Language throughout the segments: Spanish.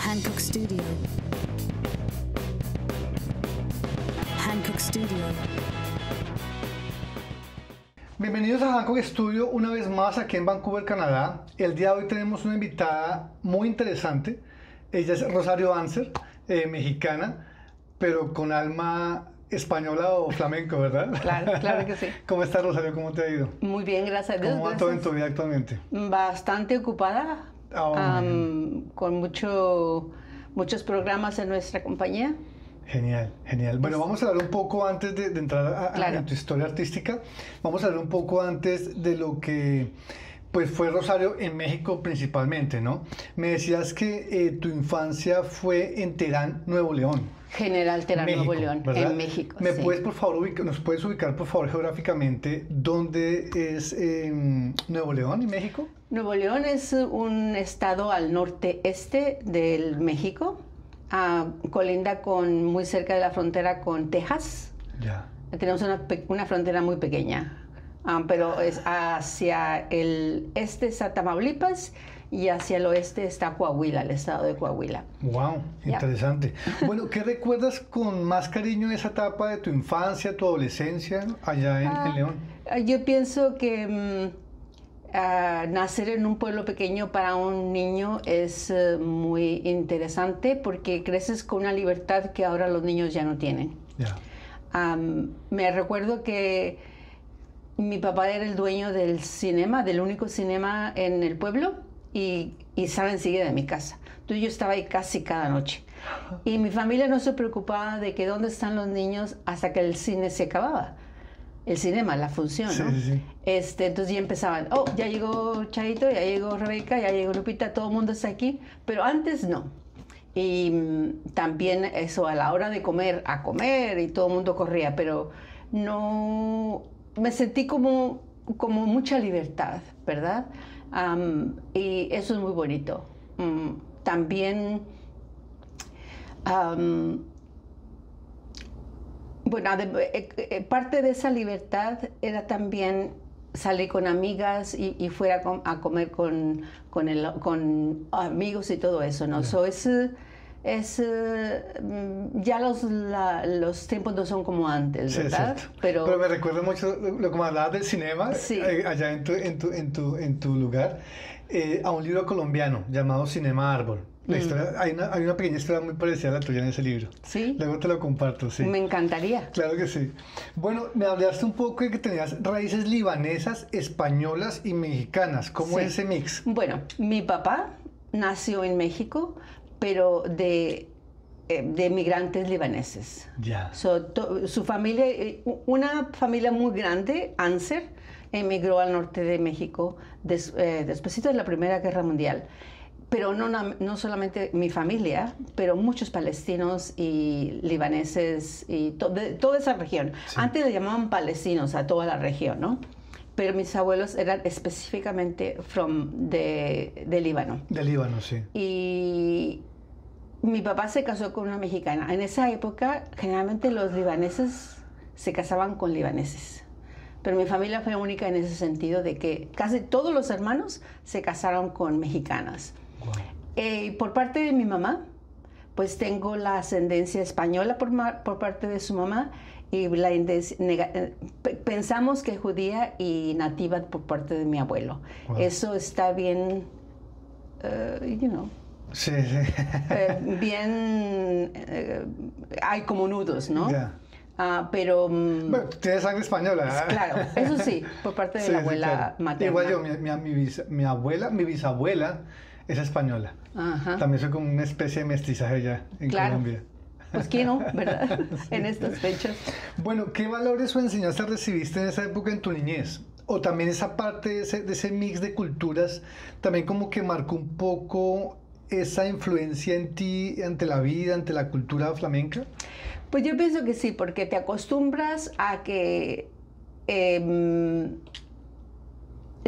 Hancock Studio. Hancock Studio. Bienvenidos a Hancock Studio una vez más aquí en Vancouver, Canadá. El día de hoy tenemos una invitada muy interesante. Ella es Rosario Banzer, mexicana, pero con alma española o flamenco, ¿verdad? Claro que sí. ¿Cómo estás, Rosario? ¿Cómo te ha ido? Muy bien, gracias a Dios. ¿Cómo va todo en tu vida actualmente? Bastante ocupada, con muchos programas en nuestra compañía. Genial, genial. Bueno, vamos a hablar un poco antes de entrar a tu historia artística. Vamos a hablar un poco antes de lo que pues fue Rosario en México principalmente, ¿no? Me decías que tu infancia fue en Terán, Nuevo León. General Terán, México, Nuevo León, ¿verdad? en México. ¿Me sí. puedes, por favor, nos puedes ubicar, por favor, geográficamente dónde es Nuevo León, en México? Nuevo León es un estado al norte-este del México, colinda muy cerca de la frontera con Texas. Ya. Tenemos una frontera muy pequeña, pero es hacia el este está Tamaulipas y hacia el oeste está Coahuila, el estado de Coahuila. Wow, interesante. Bueno, ¿qué recuerdas con más cariño de esa etapa de tu infancia, tu adolescencia allá en León? Yo pienso que nacer en un pueblo pequeño para un niño es muy interesante porque creces con una libertad que ahora los niños ya no tienen. Me recuerdo que mi papá era el dueño del cinema, del único cinema en el pueblo, y estaba enseguida de mi casa. Entonces yo estaba ahí casi cada noche. Y mi familia no se preocupaba de que dónde están los niños hasta que el cine se acababa. El cinema, la función, ¿no? Sí. Entonces ya empezaban, ya llegó Chaito, ya llegó Rebeca, ya llegó Lupita, todo el mundo está aquí. Pero antes no. Y también eso, a la hora de comer, a comer, y todo el mundo corría. Pero no... Me sentí como mucha libertad, ¿verdad? Y eso es muy bonito. También, parte de esa libertad era también salir con amigas y fuera a comer con amigos y todo eso, ¿no? Ya los tiempos no son como antes, ¿verdad? Sí, pero me recuerdo mucho lo que me hablabas del cinema, sí. Allá en tu lugar, a un libro colombiano llamado Cinema Árbol. La historia, hay una pequeña historia muy parecida a la tuya en ese libro. Sí. Luego te lo comparto, sí. Me encantaría. Claro que sí. Bueno, me hablaste un poco de que tenías raíces libanesas, españolas y mexicanas. ¿Cómo es ese mix? Bueno, mi papá nació en México, pero de migrantes libaneses. Ya. Su familia, una familia muy grande, Anser, emigró al norte de México despuesito de la Primera Guerra Mundial. Pero no solamente mi familia, pero muchos palestinos y libaneses y de toda esa región. Sí. Antes le llamaban palestinos a toda la región, ¿no? Pero mis abuelos eran específicamente de Líbano. De Líbano, sí. Y mi papá se casó con una mexicana. En esa época, generalmente los libaneses se casaban con libaneses. Pero mi familia fue única en ese sentido de que casi todos los hermanos se casaron con mexicanas. Wow. Por parte de mi mamá, pues tengo la ascendencia española por parte de su mamá y pensamos que judía y nativa por parte de mi abuelo. Wow. Eso está bien, Sí. Bien, hay como nudos, ¿no? Yeah. Pero... Bueno, tienes sangre española. Claro, eso sí, por parte de la abuela materna. Igual yo, mi bisabuela es española. Ajá. También soy como una especie de mestizaje allá en Colombia. Pues quién no, ¿verdad? Sí. En estas fechas. Bueno, ¿qué valores o enseñanzas recibiste en esa época en tu niñez? O también esa parte de ese mix de culturas, también como que marcó un poco esa influencia en ti, ante la vida, ante la cultura flamenca. Pues yo pienso que sí, porque te acostumbras a que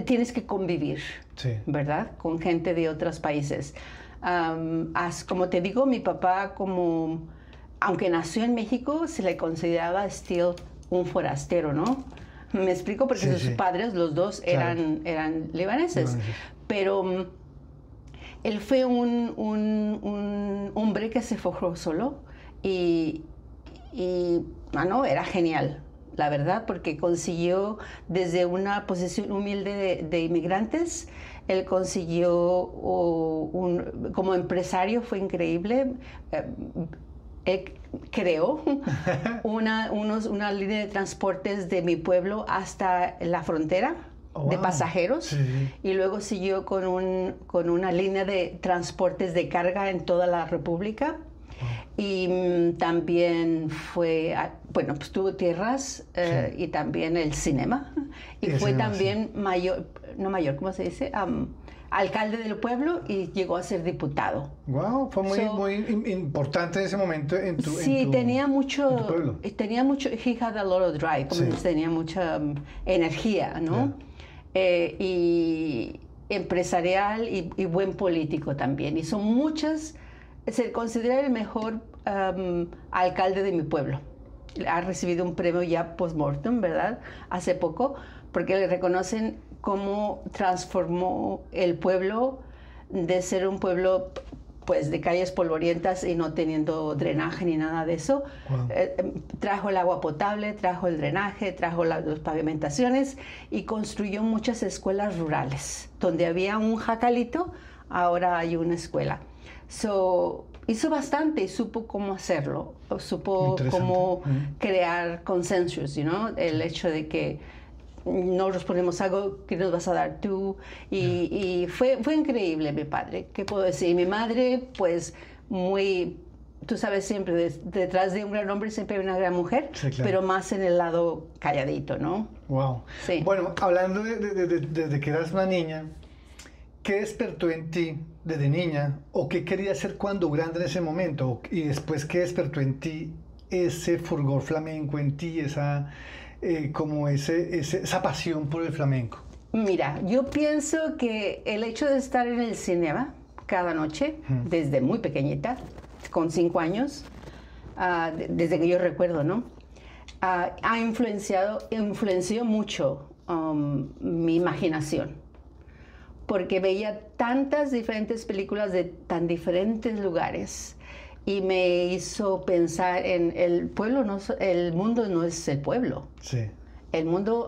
tienes que convivir, sí, ¿verdad? Con gente de otros países. Como te digo, mi papá, aunque nació en México, se le consideraba still un forastero, ¿no? Me explico, porque sus padres, los dos, eran libaneses. Pero Él fue un hombre que se forjó solo y no, era genial, la verdad, porque consiguió desde una posición humilde de inmigrantes, él consiguió como empresario, fue increíble. Él creó una línea de transportes de mi pueblo hasta la frontera de pasajeros, sí. Y luego siguió con una línea de transportes de carga en toda la República. Y también fue, bueno, pues tuvo tierras sí. Y también el cinema. Y fue también ¿cómo se dice? Alcalde del pueblo y llegó a ser diputado. Wow, fue muy importante en ese momento en tu tenía mucho, en tu pueblo. He had a lot of drive, como sí. Tenía mucha energía, ¿no? Yeah. Y empresarial y buen político también. Y son muchas. Se considera el mejor alcalde de mi pueblo. Ha recibido un premio ya post-mortem, ¿verdad? Hace poco, porque le reconocen cómo transformó el pueblo de ser un pueblo pues de calles polvorientas y no teniendo drenaje ni nada de eso. Wow. Trajo el agua potable, trajo el drenaje, trajo las pavimentaciones y construyó muchas escuelas rurales. Donde había un jacalito, ahora hay una escuela. Hizo bastante y supo cómo hacerlo, supo cómo crear consensus, el hecho de que nos ponemos algo que nos vas a dar tú, y fue increíble mi padre, ¿qué puedo decir? Mi madre, pues tú sabes, siempre detrás de un gran hombre siempre hay una gran mujer, sí, claro. Pero más en el lado calladito, ¿no? Wow. Sí. Bueno, hablando desde que eras una niña, ¿qué despertó en ti desde niña o qué querías ser cuando grande en ese momento? Y después, ¿qué despertó en ti ese fulgor flamenco en ti, esa pasión por el flamenco? Mira, yo pienso que el hecho de estar en el cinema cada noche, desde muy pequeñita, con 5 años, desde que yo recuerdo, ¿no? Influenció mucho mi imaginación. Porque veía tantas diferentes películas de tan diferentes lugares y me hizo pensar en el mundo no es el pueblo. Sí.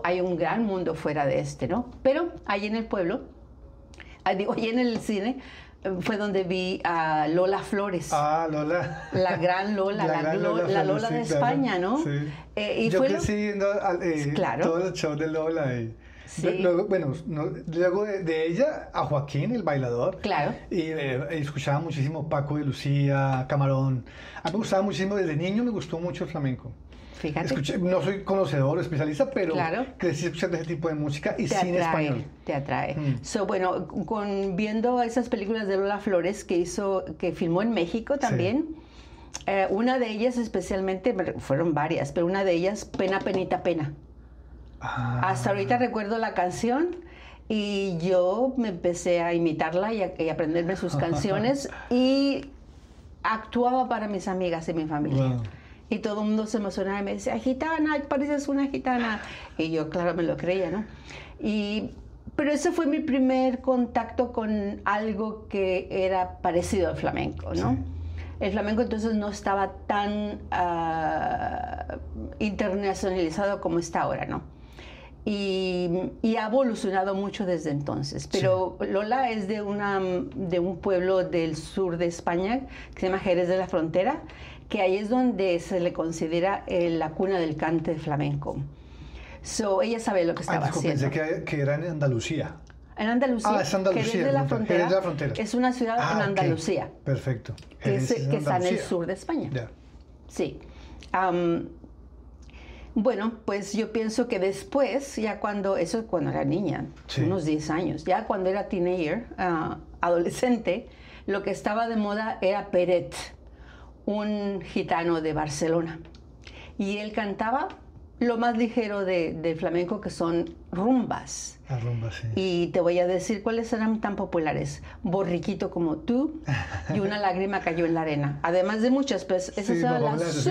Hay un gran mundo fuera de ¿no? Pero ahí en el pueblo, ahí en el cine, fue donde vi a Lola Flores. Ah, Lola. La gran Lola, la Lola de España, claro. ¿no? Sí. Yo crecí viendo claro. todo el show de Lola. Sí. Luego, luego de ella a Joaquín, el bailador. Claro. Y escuchaba muchísimo Paco de Lucía, Camarón. A mí me gustaba muchísimo, desde niño me gustó mucho el flamenco. Fíjate. No soy conocedor o especialista, pero claro. Crecí escuchando ese tipo de música y cine español. Te atrae. Bueno, viendo esas películas de Lola Flores que filmó en México también, sí. Una de ellas especialmente, fueron varias, pero una de ellas, Pena, Penita, Pena. Hasta ahorita recuerdo la canción y yo me empecé a imitarla y aprenderme sus canciones y actuaba para mis amigas y mi familia. Wow. Y todo el mundo se emocionaba y me decía, gitana, pareces una gitana. Y yo, claro, me lo creía, ¿no? Pero ese fue mi primer contacto con algo que era parecido al flamenco, ¿no? Sí. El flamenco entonces no estaba tan internacionalizado como está ahora, ¿no? Y ha evolucionado mucho desde entonces. Pero sí. Lola es de un pueblo del sur de España que se llama Jerez de la Frontera, que ahí es donde se le considera la cuna del cante flamenco. Ella sabe lo que estaba haciendo. Pensé que era en Andalucía. En Andalucía. Es Andalucía. Jerez de la Frontera. Es una ciudad en Andalucía. Okay. Perfecto. Que está en el sur de España. Yeah. Sí. Bueno, pues yo pienso que después, ya cuando era niña, sí. Unos 10 años, ya cuando era teenager, adolescente, lo que estaba de moda era Peret, un gitano de Barcelona. Y él cantaba lo más ligero de flamenco, que son rumbas. Las rumbas, sí. Y te voy a decir cuáles eran tan populares. Borriquito como tú y Una lágrima cayó en la arena. Además de muchas, pues esas eran las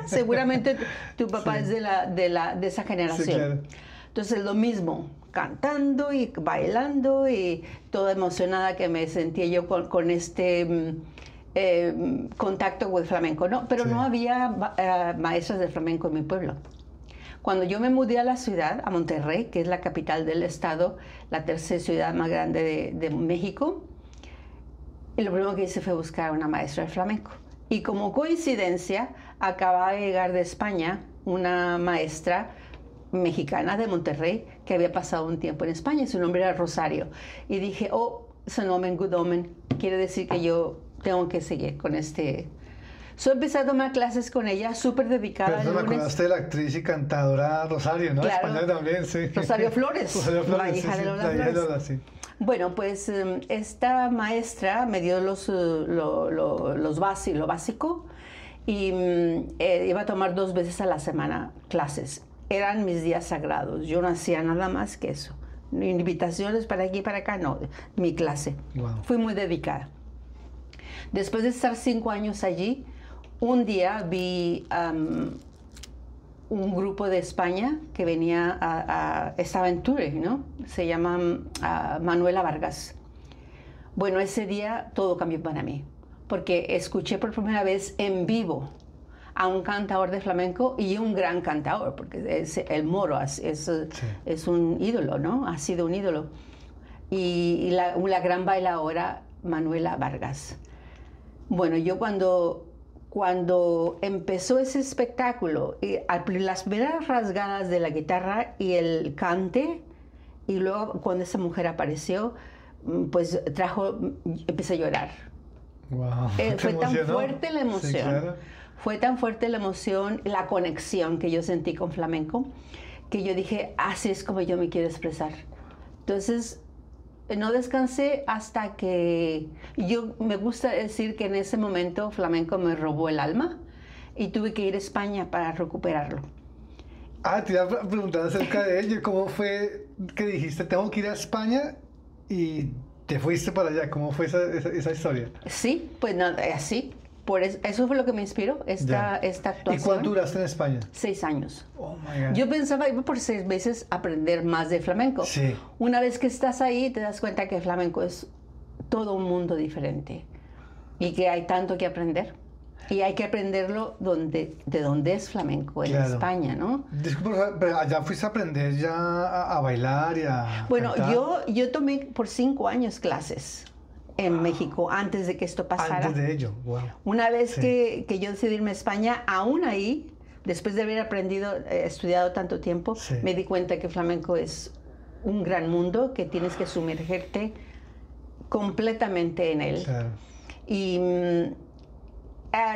seguramente tu papá sí. Es de esa generación. Sí, claro. Entonces lo mismo, cantando y bailando y toda emocionada que me sentía yo con este contacto con el flamenco, ¿no? Pero no había maestras de flamenco en mi pueblo. Cuando yo me mudé a la ciudad, a Monterrey, que es la capital del estado, la tercera ciudad más grande de México, y lo primero que hice fue buscar una maestra de flamenco. Y como coincidencia, acababa de llegar de España una maestra mexicana de Monterrey que había pasado un tiempo en España. Su nombre era Rosario. Y dije, oh, es un omen, good omen. Quiere decir que yo tengo que seguir con este... empecé a tomar clases con ella, súper dedicada. Pero me acordaste de la actriz y cantadora Rosario, ¿no? Claro. Española también, sí. Rosario Flores. Rosario Flores, la hija de Lola Flores. La hija de Lola, sí. Bueno, pues esta maestra me dio lo básico y iba a tomar 2 veces a la semana clases. Eran mis días sagrados. Yo no hacía nada más que eso. Ni invitaciones para aquí y para acá, no. Mi clase. Wow. Fui muy dedicada. Después de estar 5 años allí, un día vi un grupo de España que venía estaba en tour, ¿no? Se llama Manuela Vargas. Bueno, ese día todo cambió para mí, porque escuché por primera vez en vivo a un cantador de flamenco y un gran cantador, porque es el Moro, es un ídolo, ¿no? Ha sido un ídolo. Y la gran bailadora Manuela Vargas. Bueno, yo cuando empezó ese espectáculo, las primeras rasgadas de la guitarra y el cante, y luego cuando esa mujer apareció, pues empecé a llorar. Wow, fue tan fuerte la emoción, sí, claro. Fue tan fuerte la emoción, la conexión que yo sentí con flamenco, que yo dije, así es como yo me quiero expresar. Entonces, no descansé hasta que me gusta decir que en ese momento flamenco me robó el alma y tuve que ir a España para recuperarlo. Te iba a preguntar acerca de ello. ¿Cómo fue que dijiste, tengo que ir a España y te fuiste para allá? ¿Cómo fue esa historia? Sí, pues nada, así. Eso fue lo que me inspiró, esta actuación. ¿Y cuánto duraste en España? 6 años. Oh, my God. Yo pensaba, iba por 6 meses a aprender más de flamenco. Sí. Una vez que estás ahí, te das cuenta que el flamenco es todo un mundo diferente y que hay tanto que aprender. Y hay que aprenderlo de donde es flamenco, en España, ¿no? Disculpa, pero allá fuiste a aprender ya a bailar y a cantar. yo tomé por 5 años clases en México, antes de que esto pasara. Antes de ello, wow. Una vez que yo decidí irme a España, aún ahí, después de haber estudiado tanto tiempo, me di cuenta que flamenco es un gran mundo, que tienes que sumergirte completamente en él. Claro. Y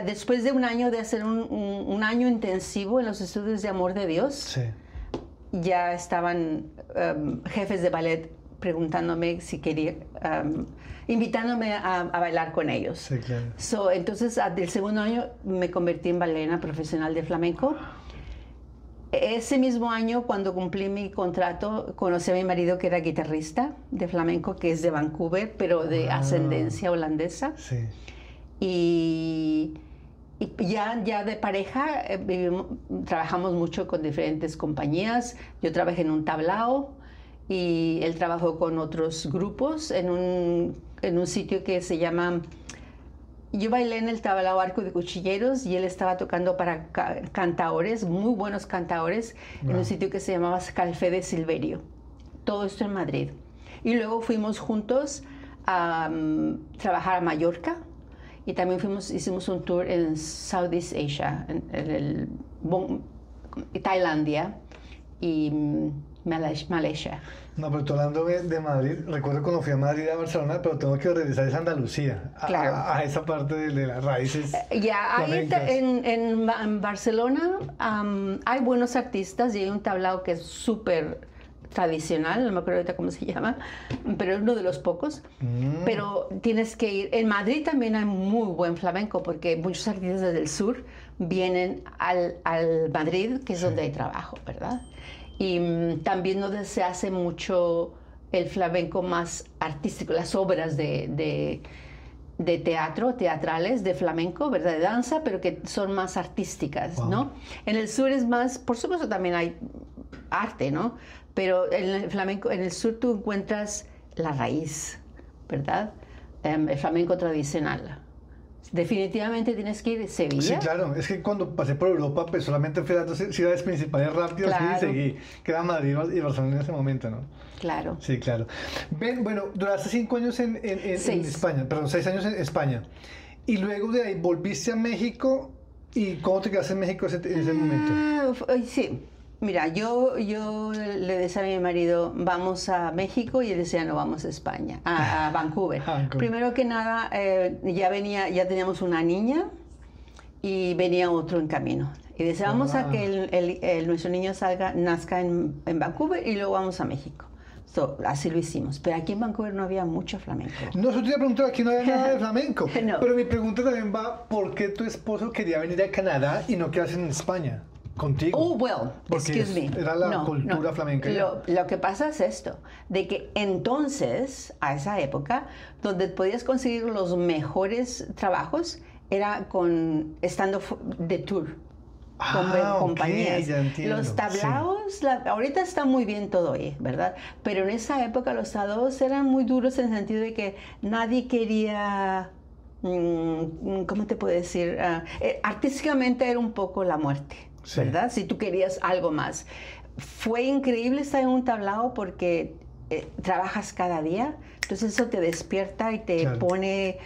después de un año de hacer un año intensivo en los estudios de Amor de Dios, ya estaban jefes de ballet preguntándome si quería, invitándome a bailar con ellos. Sí, claro. Entonces, del segundo año me convertí en bailarina profesional de flamenco. Ese mismo año, cuando cumplí mi contrato, conocí a mi marido que era guitarrista de flamenco, que es de Vancouver, pero de ascendencia holandesa. Sí. Y ya de pareja trabajamos mucho con diferentes compañías. Yo trabajé en un tablao y él trabajó con otros grupos en un sitio que se llama... Yo bailé en el tablao Arco de Cuchilleros y él estaba tocando para cantaores, muy buenos cantaores, en un sitio que se llamaba Café de Silverio. Todo esto en Madrid. Y luego fuimos juntos a trabajar a Mallorca y también hicimos un tour en Southeast Asia, en Tailandia y Malaysia. No, pero tú hablando de Madrid, recuerdo cuando fui a Madrid y a Barcelona, pero tengo que regresar a Andalucía, a esa parte de las raíces ahí en Barcelona hay buenos artistas y hay un tablao que es súper tradicional, no me acuerdo ahorita cómo se llama, pero es uno de los pocos. Pero tienes que ir. En Madrid también hay muy buen flamenco, porque muchos artistas del sur vienen al Madrid, que es donde hay trabajo, ¿verdad? Y también donde se hace mucho el flamenco más artístico, las obras de teatrales, de flamenco, ¿verdad? De danza, pero que son más artísticas, ¿no? En el sur es más, por supuesto también hay arte, ¿no? Pero en el flamenco, en el sur tú encuentras la raíz, ¿verdad? El flamenco tradicional. Definitivamente tienes que ir a Sevilla. Sí, claro. Es que cuando pasé por Europa, pues solamente fui a las 2 ciudades principales rápidas y seguí, que era Madrid y Barcelona en ese momento, ¿no? Claro. Sí, claro. Bueno, duraste 5 años en España, perdón, 6 años en España. Y luego de ahí volviste a México. ¿Y cómo te quedaste en México en ese momento? Sí. Mira, yo le decía a mi marido, vamos a México, y él decía, no, vamos a España, a Vancouver. Primero que nada, ya teníamos una niña y venía otro en camino. Y decía, vamos a que nuestro niño nazca en Vancouver y luego vamos a México. Así lo hicimos. Pero aquí en Vancouver no había mucho flamenco. No, yo te iba a preguntar, aquí no había nada de flamenco. No. Pero mi pregunta también va, ¿por qué tu esposo quería venir a Canadá y no quedarse en España contigo? Oh, well, excuse me. Era la cultura flamenca. Lo que pasa es esto, de que entonces, a esa época, donde podías conseguir los mejores trabajos, era estando de tour. Con compañías. Ya entiendo. Los tablaos, ahorita está muy bien todo ahí, ¿verdad? Pero en esa época los tablaos eran muy duros en el sentido de que nadie quería, ¿cómo te puedo decir? Artísticamente era un poco la muerte, ¿verdad? Si tú querías algo más. Fue increíble estar en un tablao porque trabajas cada día, entonces eso te despierta y te pone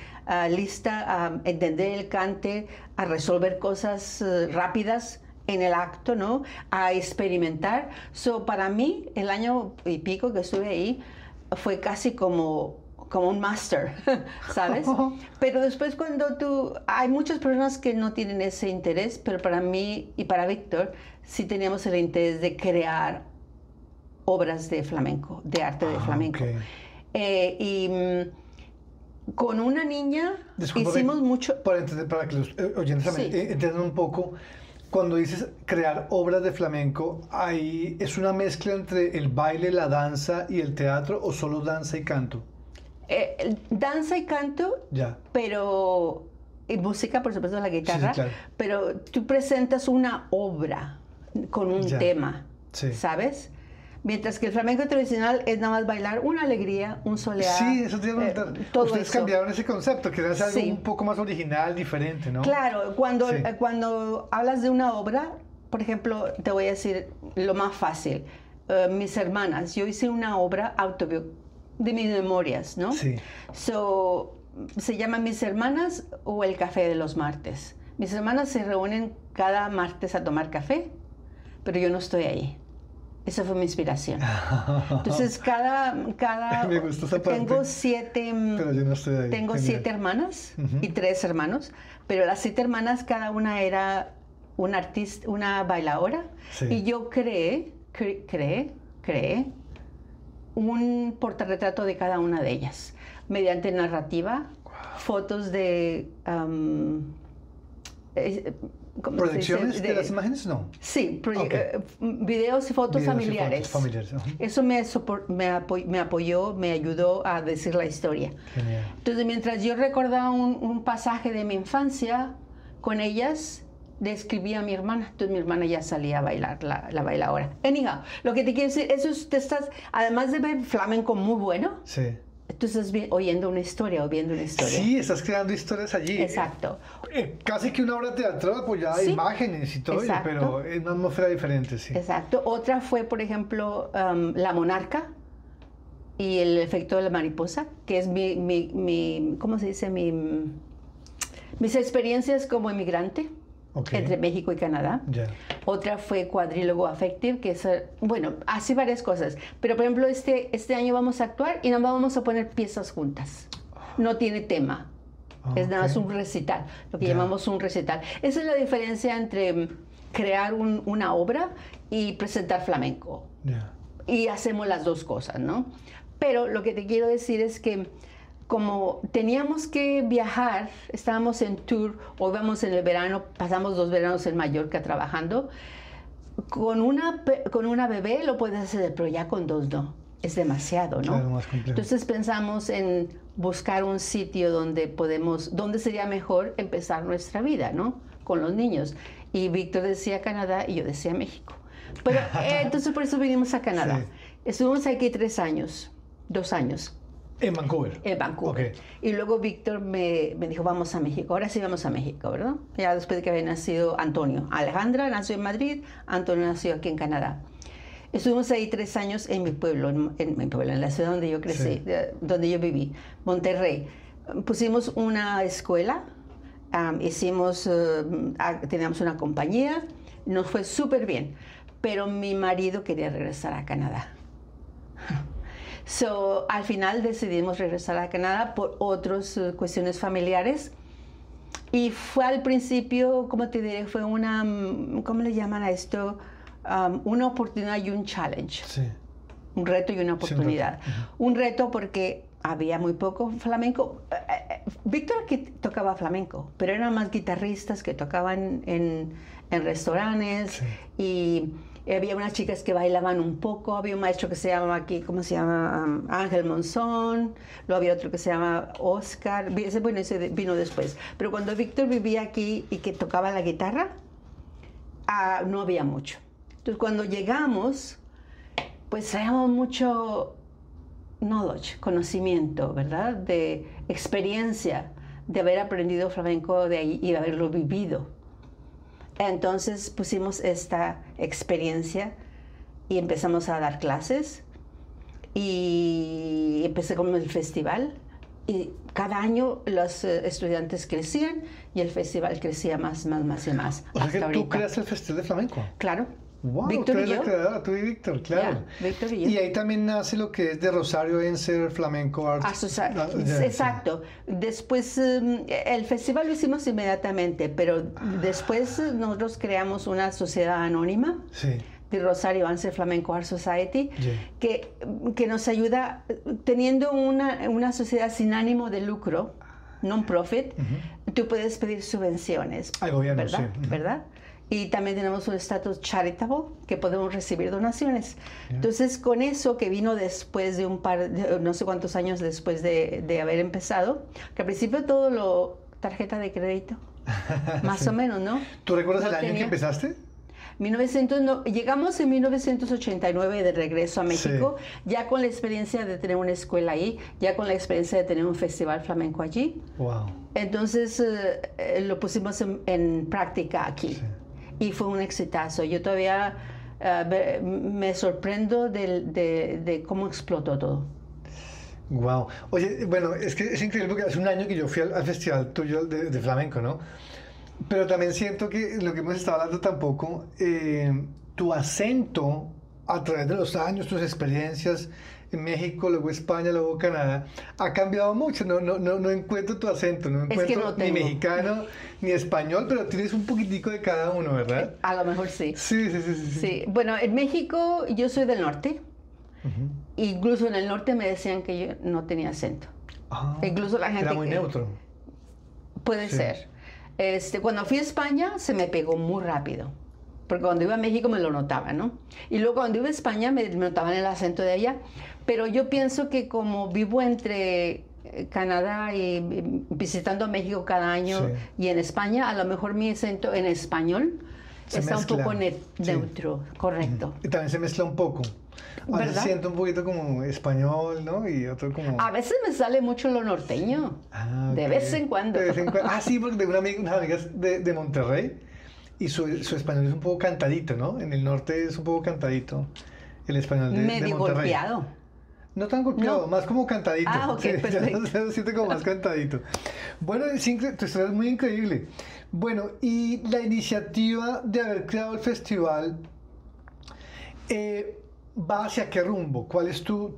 lista a entender el cante, a resolver cosas rápidas en el acto, ¿no? A experimentar. Para mí, el año y pico que estuve ahí fue casi como un máster, ¿sabes? Pero después hay muchas personas que no tienen ese interés, pero para mí y para Víctor sí teníamos el interés de crear obras de flamenco, de arte de flamenco. Con una niña hicimos mucho. Para que los oyentes también entiendan un poco, cuando dices crear obras de flamenco, ¿ahí es una mezcla entre el baile, la danza y el teatro, o solo danza y canto? Danza y canto, pero y música, por supuesto, la guitarra, pero tú presentas una obra con un tema, ¿sabes? Mientras que el flamenco tradicional es nada más bailar una alegría, un soleá. Sí, eso te iba a preguntar. Ustedes cambiaron ese concepto, que era algo un poco más original, diferente, ¿no? Claro, cuando hablas de una obra, por ejemplo, te voy a decir lo más fácil. Mis hermanas, yo hice una obra de mis memorias, ¿no? Sí. Se llama Mis Hermanas o El Café de los Martes. Mis hermanas se reúnen cada martes a tomar café, pero yo no estoy ahí. Esa fue mi inspiración. Entonces, Me gustó esa parte. Tengo 7... Pero yo no estoy ahí. Tengo 7 hermanas y 3 hermanos, pero las 7 hermanas, cada una era una artista, una bailadora. Y yo creé un portarretrato de cada una de ellas, mediante narrativa, fotos de... ¿Proyecciones de las imágenes? No. Sí, videos y fotos familiares. Eso me apoyó, me ayudó a decir la historia. Genial. Entonces, mientras yo recordaba un pasaje de mi infancia con ellas, describía a mi hermana. Entonces mi hermana ya salía a bailar, la bailadora. Anyhow, lo que te quiero decir, además de ver flamenco muy bueno, tú estás oyendo una historia o viendo una historia. Sí, estás creando historias allí. Exacto. Casi que una obra teatral apoyada de imágenes y todo, pero es una atmósfera diferente, sí. Exacto. Otra fue, por ejemplo, La Monarca y el efecto de la mariposa, que es ¿cómo se dice? Mis experiencias como inmigrante. Entre México y Canadá. Otra fue Cuadrílogo Affective, que es, así varias cosas. Pero, por ejemplo, este año vamos a actuar y nada más vamos a poner piezas juntas. No tiene tema. Es nada más un recital, lo que llamamos un recital. Esa es la diferencia entre crear una obra y presentar flamenco. Y hacemos las dos cosas, ¿no? Pero lo que te quiero decir es que como teníamos que viajar, estábamos en tour, o íbamos en el verano, pasamos 2 veranos en Mallorca trabajando, con una bebé lo puedes hacer, pero ya con 2 no, es demasiado, ¿no? Claro, más complejo. Entonces pensamos en buscar un sitio donde sería mejor empezar nuestra vida, ¿no? Con los niños. Y Víctor decía Canadá y yo decía México. Pero entonces por eso vinimos a Canadá. Sí. Estuvimos aquí 2 años. En Vancouver. En Vancouver. Ok. Y luego Víctor me dijo, vamos a México. Ahora sí vamos a México, ¿verdad? Ya después de que había nacido Antonio. Alejandra nació en Madrid, Antonio nació aquí en Canadá. Estuvimos ahí 3 años en mi pueblo, en la ciudad donde yo crecí, Sí. donde yo viví, Monterrey. Pusimos una escuela, teníamos una compañía, nos fue súper bien, pero mi marido quería regresar a Canadá. Al final decidimos regresar a Canadá por otras cuestiones familiares. Y fue al principio, ¿cómo te diré? Fue una, ¿cómo le llaman a esto? Una oportunidad y un challenge. Sí. Un reto y una oportunidad. Sí, un reto porque había muy poco flamenco. Víctor aquí tocaba flamenco, pero eran más guitarristas que tocaban en restaurantes. Sí. Y había unas chicas que bailaban un poco, había un maestro que se llama aquí, ¿cómo se llama? Ángel Monzón, luego había otro que se llama Oscar, bueno, ese vino después. Pero cuando Víctor vivía aquí y que tocaba la guitarra, no había mucho. Entonces cuando llegamos, pues traíamos mucho knowledge, conocimiento, ¿verdad? De experiencia, de haber aprendido flamenco de ahí y de haberlo vivido. Entonces pusimos esta experiencia y empezamos a dar clases y empecé con el festival y cada año los estudiantes crecían y el festival crecía más y más. O sea que tú creaste el Festival de Flamenco. Claro. Wow, Víctor y yo. Tú y Víctor, claro. Yeah, Víctor y yo. Y ahí también nace lo que es de Rosario Enser Flamenco Arts. Exacto. Después, el festival lo hicimos inmediatamente, pero después nosotros creamos una sociedad anónima. Sí. De Rosario Enser Flamenco Art Society, que nos ayuda, teniendo una sociedad sin ánimo de lucro, non-profit, tú puedes pedir subvenciones. Al gobierno, ¿verdad? sí. ¿Verdad? Y también tenemos un estatus charitable, que podemos recibir donaciones. Entonces, con eso que vino después de no sé cuántos años después de haber empezado, que al principio todo tarjeta de crédito, más Sí. o menos, ¿no? ¿Tú recuerdas el año tenía. que empezaste? Llegamos en 1989 de regreso a México, sí. Ya con la experiencia de tener una escuela ahí, ya con la experiencia de tener un festival flamenco allí. Wow. Entonces lo pusimos en práctica aquí. Sí. Y fue un exitazo. Yo todavía me sorprendo de cómo explotó todo. Wow. Oye, bueno, es que es increíble porque hace un año que yo fui al festival tuyo de flamenco, ¿no? Pero también siento que lo que hemos estado hablando tampoco, tu acento a través de los años, tus experiencias en México, luego España, luego Canadá, ha cambiado mucho. No encuentro tu acento, no encuentro ni mexicano ni español, pero tienes un poquitico de cada uno, ¿verdad? A lo mejor sí. Sí. Bueno, en México yo soy del norte. Incluso en el norte me decían que yo no tenía acento. Incluso la gente era muy neutro. Puede ser. Cuando fui a España se me pegó muy rápido, porque cuando iba a México me lo notaba, ¿no? Y luego cuando iba a España me notaban el acento de allá, pero yo pienso que como vivo entre Canadá y visitando México cada año, sí. Y en España, a lo mejor mi acento en español está un poco neutro, correcto. Y también se mezcla un poco. A veces siento un poquito como español, ¿no? Y otro como... A veces me sale mucho lo norteño. De vez en cuando. De vez en cuando. Sí, porque tengo unas amigas de Monterrey y su español es un poco cantadito, ¿no? En el norte es un poco cantadito el español de Monterrey. Medio golpeado. No tan golpeado, más como cantadito. Ok, perfecto. Se siente como más cantadito. Bueno, tu historia es muy increíble. Bueno, y la iniciativa de haber creado el festival... ¿va hacia qué rumbo? ¿Cuál es tu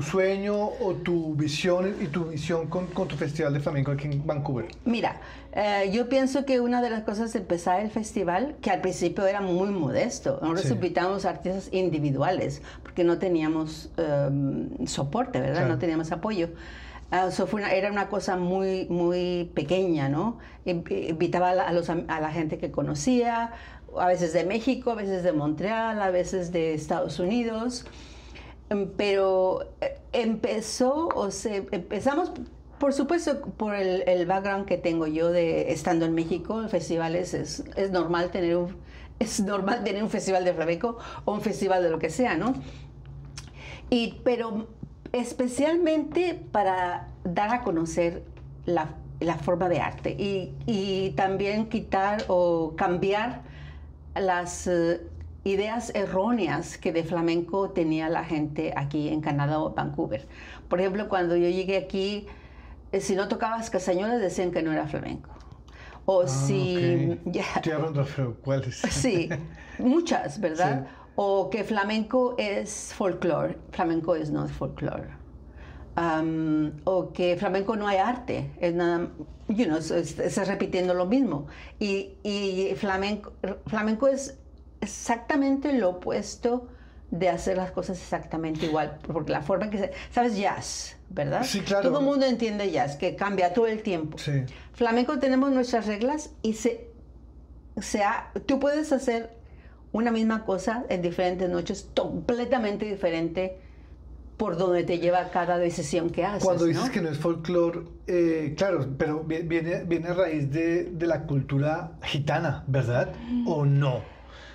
sueño o tu visión y tu misión con tu festival de flamenco aquí en Vancouver? Mira, yo pienso que una de las cosas de empezar el festival, que al principio era muy modesto, nosotros invitamos artistas individuales porque no teníamos soporte, ¿verdad? Claro. No teníamos apoyo. Era una cosa muy, muy pequeña, ¿no? Invitaba a la gente que conocía, a veces de México, a veces de Montreal, a veces de Estados Unidos, pero empezamos, por supuesto, por el background que tengo yo de estando en México, en festivales es normal tener es normal tener un festival de flamenco o un festival de lo que sea, ¿no? Pero especialmente para dar a conocer la forma de arte y también quitar o cambiar las ideas erróneas que de flamenco tenía la gente aquí en Canadá o Vancouver. Por ejemplo, cuando yo llegué aquí, si no tocabas castañuelas decían que no era flamenco. O si... Okay. ¿Cuáles? Sí, muchas, ¿verdad? Sí. O que flamenco es folclore, flamenco es no folclore. O que flamenco no hay arte, es nada, estás repitiendo lo mismo. Y flamenco es exactamente lo opuesto de hacer las cosas exactamente igual, porque la forma que ¿sabes? Jazz, ¿verdad? Sí, claro. Todo el mundo entiende jazz, que cambia todo el tiempo. Sí. Flamenco tenemos nuestras reglas y tú puedes hacer una misma cosa en diferentes noches, completamente diferente por donde te lleva cada decisión que haces. Cuando dices, ¿no?, que no es folclore, claro, pero viene a raíz de la cultura gitana, ¿verdad? ¿O no?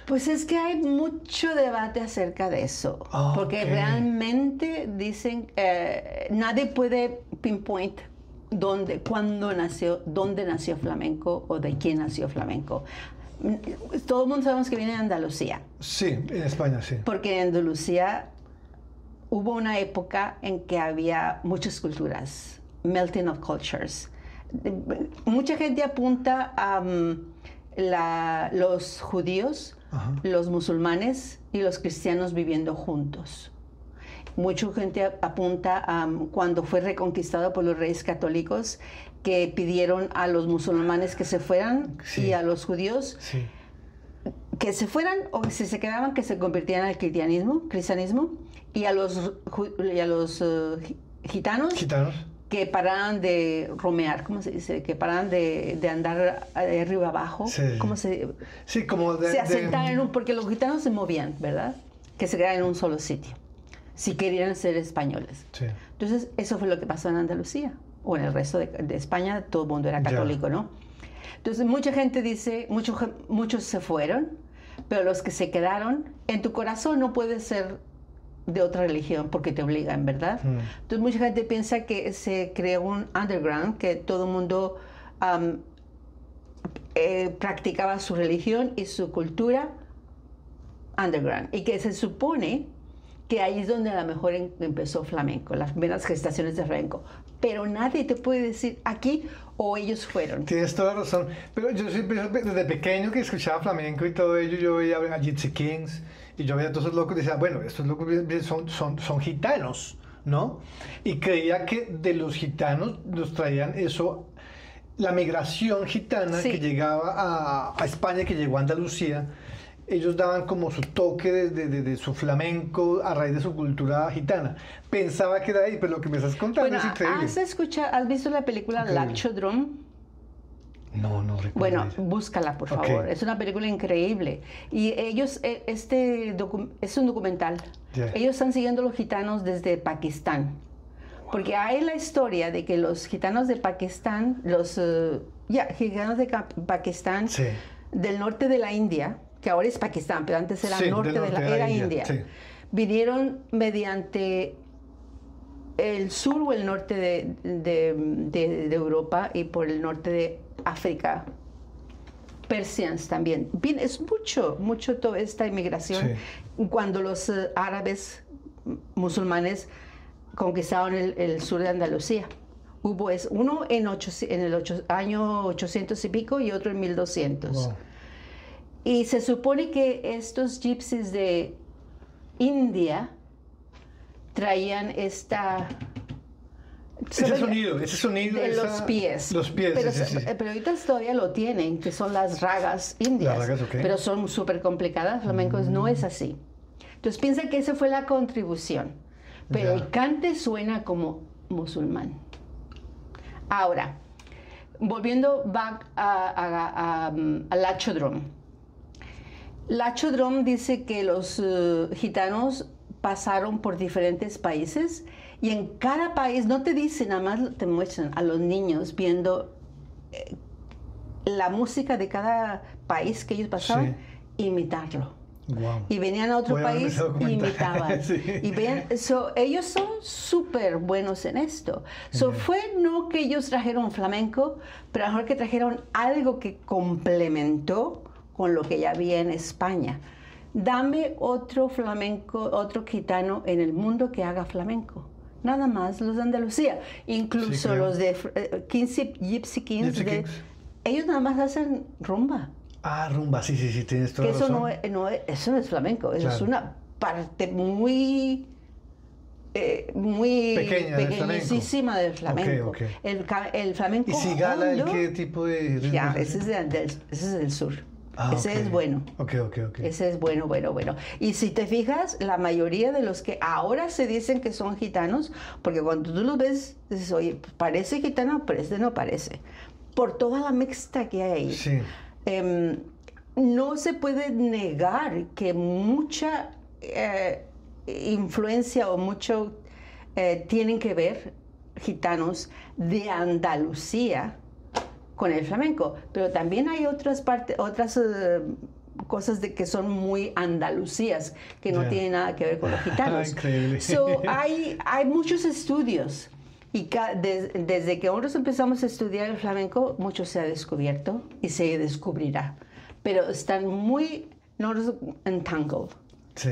Pues es que hay mucho debate acerca de eso, porque realmente dicen, nadie puede pinpoint dónde nació flamenco o de quién nació flamenco. Todo el mundo sabemos que viene de Andalucía. Sí, en España, sí. Porque en Andalucía hubo una época en que había muchas culturas, melting of cultures. Mucha gente apunta a los judíos, los musulmanes y los cristianos viviendo juntos. Mucha gente apunta a cuando fue reconquistado por los reyes católicos, que pidieron a los musulmanes que se fueran, sí, y a los judíos que se fueran, o si se quedaban que se convirtieran al cristianismo, y a los gitanos que pararan de romear, ¿cómo se dice? Que pararan de andar de arriba abajo. Sí. ¿Cómo se...? Sí, como se asentaran porque los gitanos se movían, ¿verdad? Que se quedaran en un solo sitio, si querían ser españoles. Sí. Entonces, eso fue lo que pasó en Andalucía. O en el resto de España, todo el mundo era católico, ¿no? Entonces, mucha gente dice, muchos se fueron, pero los que se quedaron, en tu corazón no puedes ser de otra religión porque te obligan, ¿verdad? Entonces, mucha gente piensa que se creó un underground, que todo el mundo practicaba su religión y su cultura underground, y que se supone que ahí es donde a lo mejor empezó flamenco, las primeras gestaciones de flamenco. Pero nadie te puede decir aquí o ellos fueron. Tienes toda la razón. Pero yo siempre, desde pequeño que escuchaba flamenco y todo ello, yo veía a Gypsy Kings y yo veía a todos esos locos y decía, bueno, estos locos son gitanos, ¿no? Y creía que de los gitanos nos traían eso, la migración gitana, sí, que llegaba a España, que llegó a Andalucía. Ellos daban como su toque de su flamenco a raíz de su cultura gitana. Pensaba que era ahí, pero lo que me estás contando es increíble. ¿Has visto la película Lachodrome? No recuerdo. Bueno, búscala, por favor. Es una película increíble. Y ellos, es un documental. Ellos están siguiendo a los gitanos desde Pakistán. Porque hay la historia de que los gitanos de Pakistán, gitanos de Pakistán, sí, del norte de la India, que ahora es Pakistán, pero antes era era India. Sí. Vinieron mediante el sur o el norte de Europa y por el norte de África. Persians también. Bien, es mucho toda esta inmigración. Sí. Cuando los árabes musulmanes conquistaron el sur de Andalucía. Hubo uno en el año 800 y pico y otro en 1200. Wow. Y se supone que estos gypsies de India traían ese sonido de los pies. Los pies, pero, sí. Pero ahorita todavía lo tienen, que son las ragas indias. Las ragas, okay. Pero son súper complicadas, flamencos no es así. Entonces piensa que esa fue la contribución. Pero el cante suena como musulmán. Ahora, volviendo back a Lachodrome. Lachodrome dice que los gitanos pasaron por diferentes países y en cada país, no te dicen, nada más te muestran a los niños viendo la música de cada país que ellos pasaban, imitarlo. Wow. Y venían a otro país y imitaban. Sí. Y veían, ellos son súper buenos en esto. Fue no que ellos trajeron flamenco, pero a lo mejor que trajeron algo que complementó con lo que ya había en España. Dame otro flamenco, otro gitano en el mundo que haga flamenco. Nada más los de Andalucía. Incluso sí, los de Gypsy Kings. Ellos nada más hacen rumba. Ah, rumba, sí, tienes toda eso razón. Eso no es flamenco, eso es una parte muy pequeñísima del flamenco. Okay. El flamenco ¿Y Cigala en qué tipo de ritmo? Ya, ese es del sur. Ese es bueno. Ok. Ese es bueno. Y si te fijas, la mayoría de los que ahora se dicen que son gitanos, porque cuando tú los ves, dices, oye, parece gitano, pero este no parece. Por toda la mixta que hay ahí. Sí. No se puede negar que mucha influencia o mucho tienen que ver gitanos de Andalucía con el flamenco, pero también hay otras cosas que son muy andalucías que no tienen nada que ver con los gitanos. Increíble. Hay muchos estudios. Y desde que nosotros empezamos a estudiar el flamenco, mucho se ha descubierto y se descubrirá. Pero están muy entangled. Sí.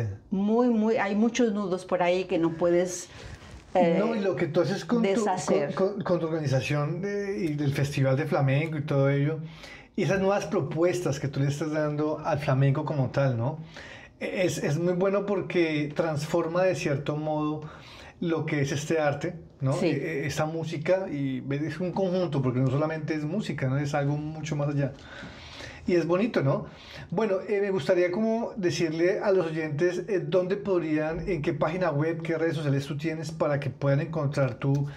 Hay muchos nudos por ahí que no puedes y lo que tú haces con tu organización y del Festival de Flamenco y todo ello, y esas nuevas propuestas que tú le estás dando al flamenco como tal, ¿no? Es muy bueno porque transforma de cierto modo lo que es este arte, ¿no? Sí. Esta música, y es un conjunto, porque no solamente es música, ¿no? Es algo mucho más allá. Y es bonito, ¿no? Bueno, me gustaría como decirle a los oyentes dónde podrían, en qué página web, qué redes sociales tú tienes para que puedan encontrar tu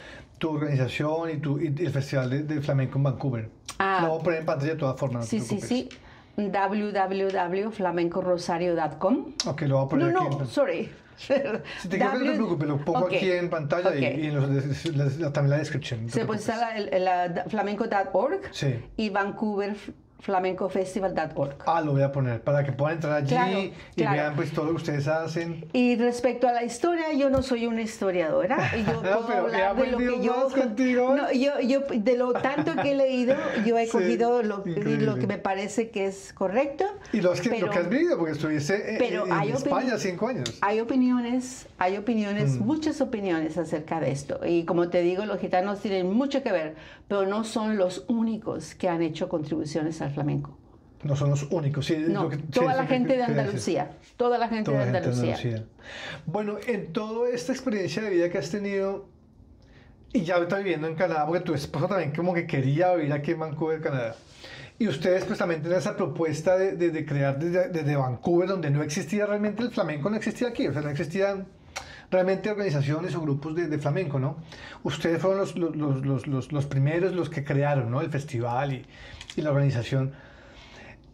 organización y el Festival de Flamenco en Vancouver. Lo voy a poner en pantalla de todas formas. Sí. www.flamencorosario.com. Ok, lo voy a poner aquí. Sorry. Si te quieres, no te preocupes, lo pongo aquí en pantalla y también la descripción. Se puede estar la flamenco.org y Vancouver flamencofestival.org. Lo voy a poner para que puedan entrar allí y vean pues todo lo que ustedes hacen. Y respecto a la historia, yo no soy una historiadora. Yo puedo hablar de lo que yo de lo tanto que he leído, yo he cogido lo que me parece que es correcto. Y lo que has vivido, porque estuviste en España 5 años. Hay opiniones, muchas opiniones acerca de esto. Y como te digo, los gitanos tienen mucho que ver, pero no son los únicos que han hecho contribuciones al flamenco. No son los únicos. Sí, toda la gente de Andalucía. Toda la gente de Andalucía. Bueno, en toda esta experiencia de vida que has tenido, y ya estás viviendo en Canadá, porque tu esposo también como que quería vivir aquí en Vancouver, Canadá. Y ustedes pues también tienen esa propuesta de crear desde Vancouver, donde no existía realmente el flamenco, no existía aquí, o sea, no existían realmente organizaciones o grupos de flamenco, ¿no? Ustedes fueron los primeros, los que crearon, ¿no? El festival y la organización.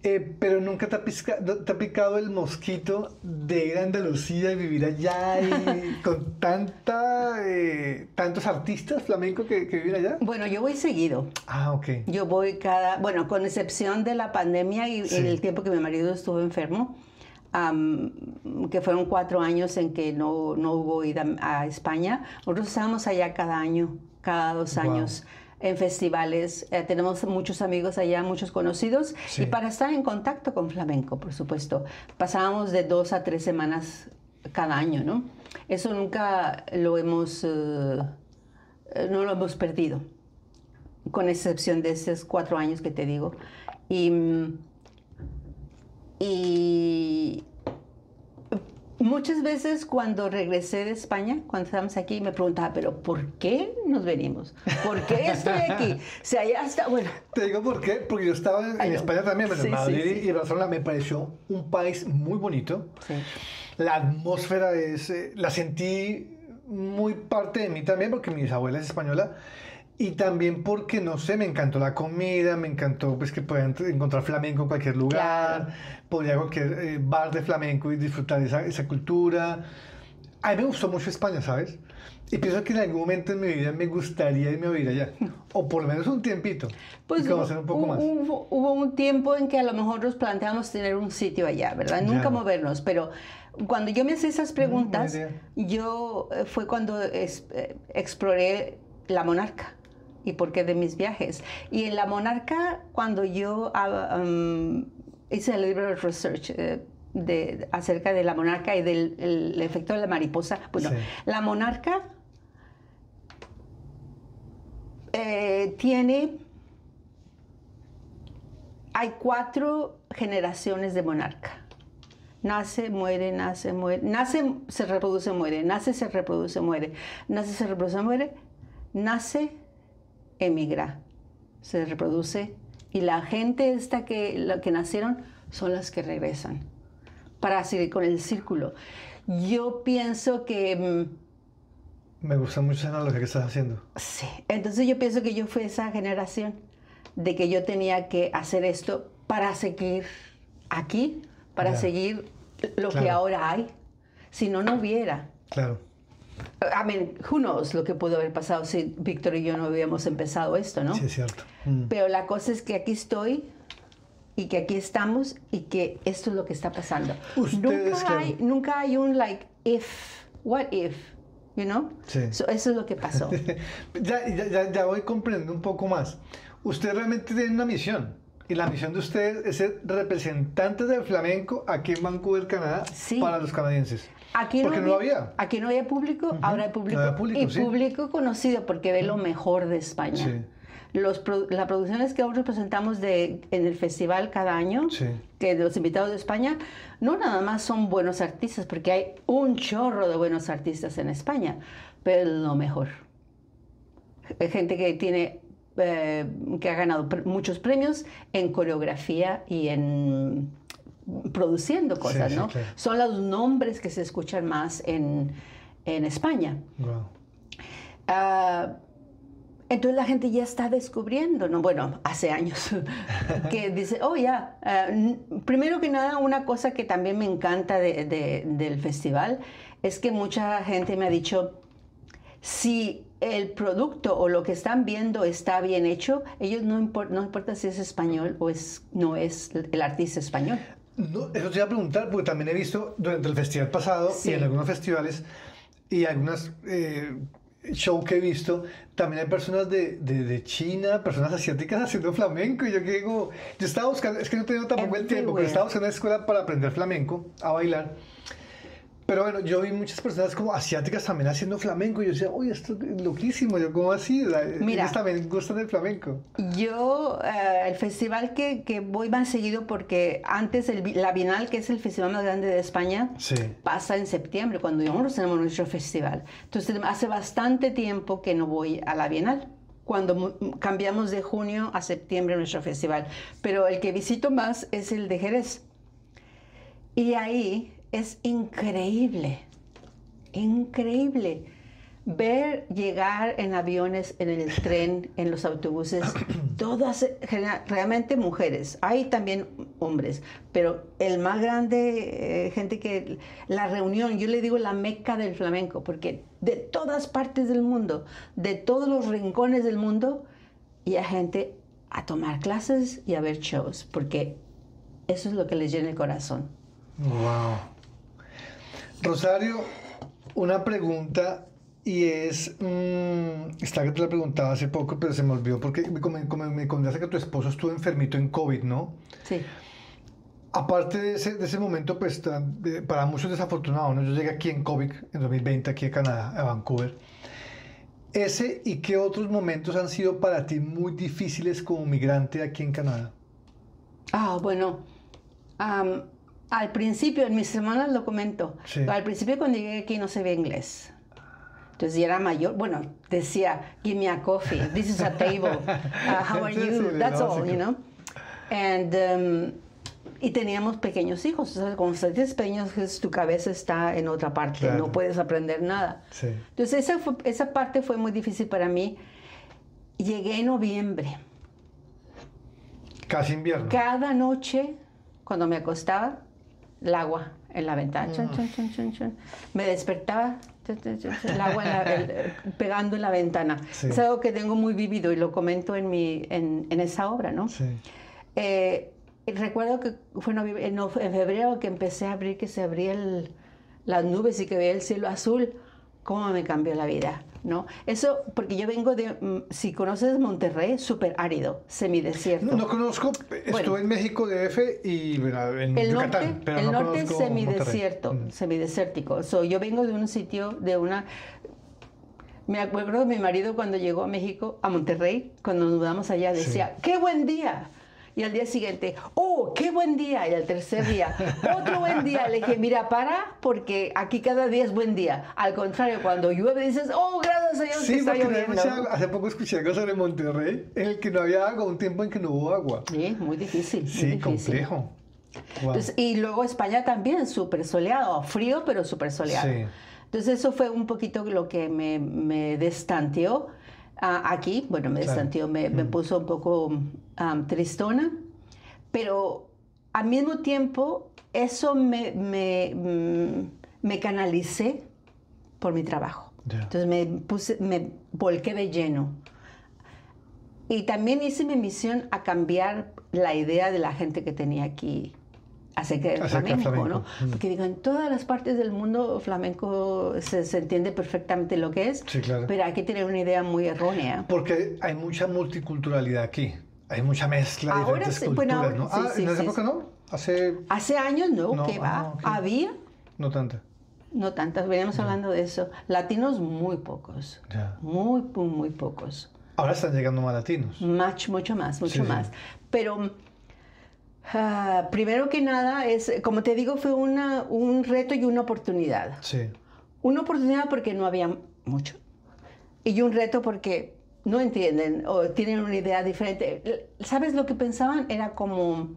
Pero nunca te ha picado el mosquito de ir a Andalucía y vivir allá y con tantos artistas flamencos que viven allá. Bueno, yo voy seguido. Ok. Yo voy con excepción de la pandemia y el tiempo que mi marido estuvo enfermo, que fueron 4 años en que no hubo ida a España. Nosotros estábamos allá cada año, cada 2 años. En festivales, tenemos muchos amigos allá, muchos conocidos, y para estar en contacto con flamenco, por supuesto. Pasábamos de 2 a 3 semanas cada año, ¿no? Eso nunca lo hemos, no lo hemos perdido, con excepción de estos 4 años que te digo. Y muchas veces cuando regresé de España, cuando estábamos aquí, me preguntaba, ¿pero por qué nos venimos? ¿Por qué estoy aquí? Si allá está, bueno. Te digo por qué, porque yo estaba en España también, en Madrid y Barcelona, me pareció un país muy bonito. Sí. La atmósfera la sentí muy parte de mí también, porque mi bisabuela es española. Y también porque, no sé, me encantó la comida, me encantó pues, que puedan encontrar flamenco en cualquier lugar, podría ir a cualquier bar de flamenco y disfrutar esa cultura. A mí me gustó mucho España, ¿sabes? Y pienso que en algún momento en mi vida me gustaría irme a vivir allá. O por lo menos un tiempito. Pues y conocer un poco más. Hubo un tiempo en que a lo mejor nos planteamos tener un sitio allá, ¿verdad? Nunca Ya. movernos, pero cuando yo me hice esas preguntas, buena fue cuando exploré la Monarca y por qué de mis viajes. Y en la Monarca, cuando yo hice el libro de research acerca de la Monarca y del el efecto de la mariposa, bueno, Sí. la Monarca hay 4 generaciones de monarca. Nace, muere, nace, muere. Nace, se reproduce, muere. Nace, se reproduce, muere. Nace, se reproduce, muere. Nace, emigra. Se reproduce. Y la gente esta que nacieron son las que regresan. Para seguir con el círculo. Yo pienso que... Me gusta mucho esa analogía que estás haciendo. Sí, entonces yo pienso que yo fui esa generación de que yo tenía que hacer esto para seguir aquí, para Ya. seguir lo que Claro. ahora hay. Si no, no hubiera. Claro. I mean, who knows lo que pudo haber pasado si Víctor y yo no hubiéramos empezado esto, ¿no? Sí, es cierto. Pero la cosa es que aquí estoy y que aquí estamos y que esto es lo que está pasando. Ustedes, claro. Nunca hay un like, if, what if, you know? Sí. So, eso es lo que pasó. Ya voy comprendiendo un poco más. Usted realmente tiene una misión. Y la misión de ustedes es ser representantes del flamenco aquí en Vancouver, Canadá, Sí. para los canadienses. Aquí Porque no había. Aquí no había público, ahora hay público. No había público, y sí. público conocido porque ve lo mejor de España. Sí. Las producciones que nosotros presentamos en el festival cada año, Sí. que de los invitados de España, no nada más son buenos artistas, porque hay un chorro de buenos artistas en España, pero es lo mejor. Hay gente que tiene, que ha ganado muchos premios en coreografía y en produciendo cosas, Sí, ¿no? claro. Son los nombres que se escuchan más en España. Wow. Entonces la gente ya está descubriendo, ¿no? Bueno, hace años, que dice, oh, ya. Primero que nada, una cosa que también me encanta del festival es que mucha gente me ha dicho, si el producto o lo que están viendo está bien hecho, ellos no importa si es español o no es el artista español. No, eso te iba a preguntar, porque también he visto durante el festival pasado Sí. y en algunos festivales y algunos shows que he visto, también hay personas de China, personas asiáticas haciendo flamenco. Y yo que digo, yo estaba buscando, es que no tengo tampoco el tiempo, pero Everywhere. estaba buscando una escuela para aprender flamenco, a bailar. Pero bueno, yo vi muchas personas como asiáticas también haciendo flamenco y yo decía, uy, esto es loquísimo, yo ¿cómo así? Mira. Ellos también gustan del flamenco. Yo, el festival que voy más seguido, porque antes la Bienal, que es el festival más grande de España, Sí. pasa en septiembre, cuando nosotros tenemos nuestro festival. Entonces, hace bastante tiempo que no voy a la Bienal, cuando cambiamos de junio a septiembre nuestro festival. Pero el que visito más es el de Jerez. Y ahí es increíble, increíble ver llegar en aviones, en el tren, en los autobuses, todas realmente mujeres. Hay también hombres, pero el más grande, gente que... La reunión, yo le digo la meca del flamenco, porque de todas partes del mundo, de todos los rincones del mundo, y hay gente a tomar clases y a ver shows, porque eso es lo que les llena el corazón. Wow. Rosario, una pregunta y es, está que te la preguntaba hace poco, pero se me olvidó porque me contaste que tu esposo estuvo enfermito en COVID, ¿no? Sí. Aparte de ese momento, pues para muchos desafortunado, ¿no? Yo llegué aquí en COVID en 2020, aquí a Canadá, a Vancouver. ¿Ese y qué otros momentos han sido para ti muy difíciles como migrante aquí en Canadá? Bueno, al principio, en mis semanas lo comento, Sí. al principio cuando llegué aquí no sabía inglés. Entonces ya era mayor, bueno, decía, give me a coffee, this is a table, how are Sí, you, sí, that's all, básico. you know. Y teníamos pequeños hijos, o sea, cuando tienes pequeños hijos, tu cabeza está en otra parte, Claro. no puedes aprender nada. Sí. Entonces esa parte fue muy difícil para mí. Llegué en noviembre. Casi invierno. Cada noche, cuando me acostaba, el agua en la ventana. Chun, chun, chun, chun, chun. Me despertaba, el agua pegando en la ventana. Sí. Es algo que tengo muy vívido y lo comento en esa obra, ¿no? Sí. Recuerdo que fue en febrero que empecé a abrir, que se abrían las nubes y que veía el cielo azul. ¿Cómo me cambió la vida? ¿No? Eso, porque yo vengo de, si conoces Monterrey, súper árido, semidesierto. No conozco, estuve en México DF y bueno, en Yucatán, pero el no norte es conozco semidesierto, semidesértico. Yo vengo de un sitio, me acuerdo de mi marido cuando llegó a México, a Monterrey, cuando nos mudamos allá, decía, ¡qué buen día! Y al día siguiente, ¡oh, qué buen día! Y al tercer día, ¡otro buen día! Le dije, mira, porque aquí cada día es buen día. Al contrario, cuando llueve dices, ¡oh, gracias a Dios que está lloviendo! Hace poco escuché algo sobre Monterrey, en el que no había agua, un tiempo en que no hubo agua. Sí, muy difícil. Sí, muy difícil. complejo. Wow. Entonces, y luego España también, súper soleado, frío, pero súper soleado. Sí. Entonces eso fue un poquito lo que me destanteó. Aquí, bueno, me destanteó, me puso un poco tristona, pero al mismo tiempo eso me canalicé por mi trabajo. Yeah. Entonces me volqué de lleno. Y también hice mi misión a cambiar la idea de la gente que tenía aquí acerca del flamenco, ¿no? Porque digo, en todas las partes del mundo flamenco se entiende perfectamente lo que es, sí, claro. Pero hay que tener una idea muy errónea. Porque hay mucha multiculturalidad aquí, hay mucha mezcla de diferentes culturas, ¿no? Sí, ¿en esa época no? Hace años no, ¿qué va? Okay. Había. No tanta. No tantas, veníamos hablando de eso. Latinos muy pocos, muy pocos. Ahora están llegando más latinos. Mucho más. Pero primero que nada, como te digo, fue un reto y una oportunidad. Sí. Una oportunidad porque no había mucho. Y un reto porque no entienden o tienen una idea diferente. ¿Sabes lo que pensaban? Era como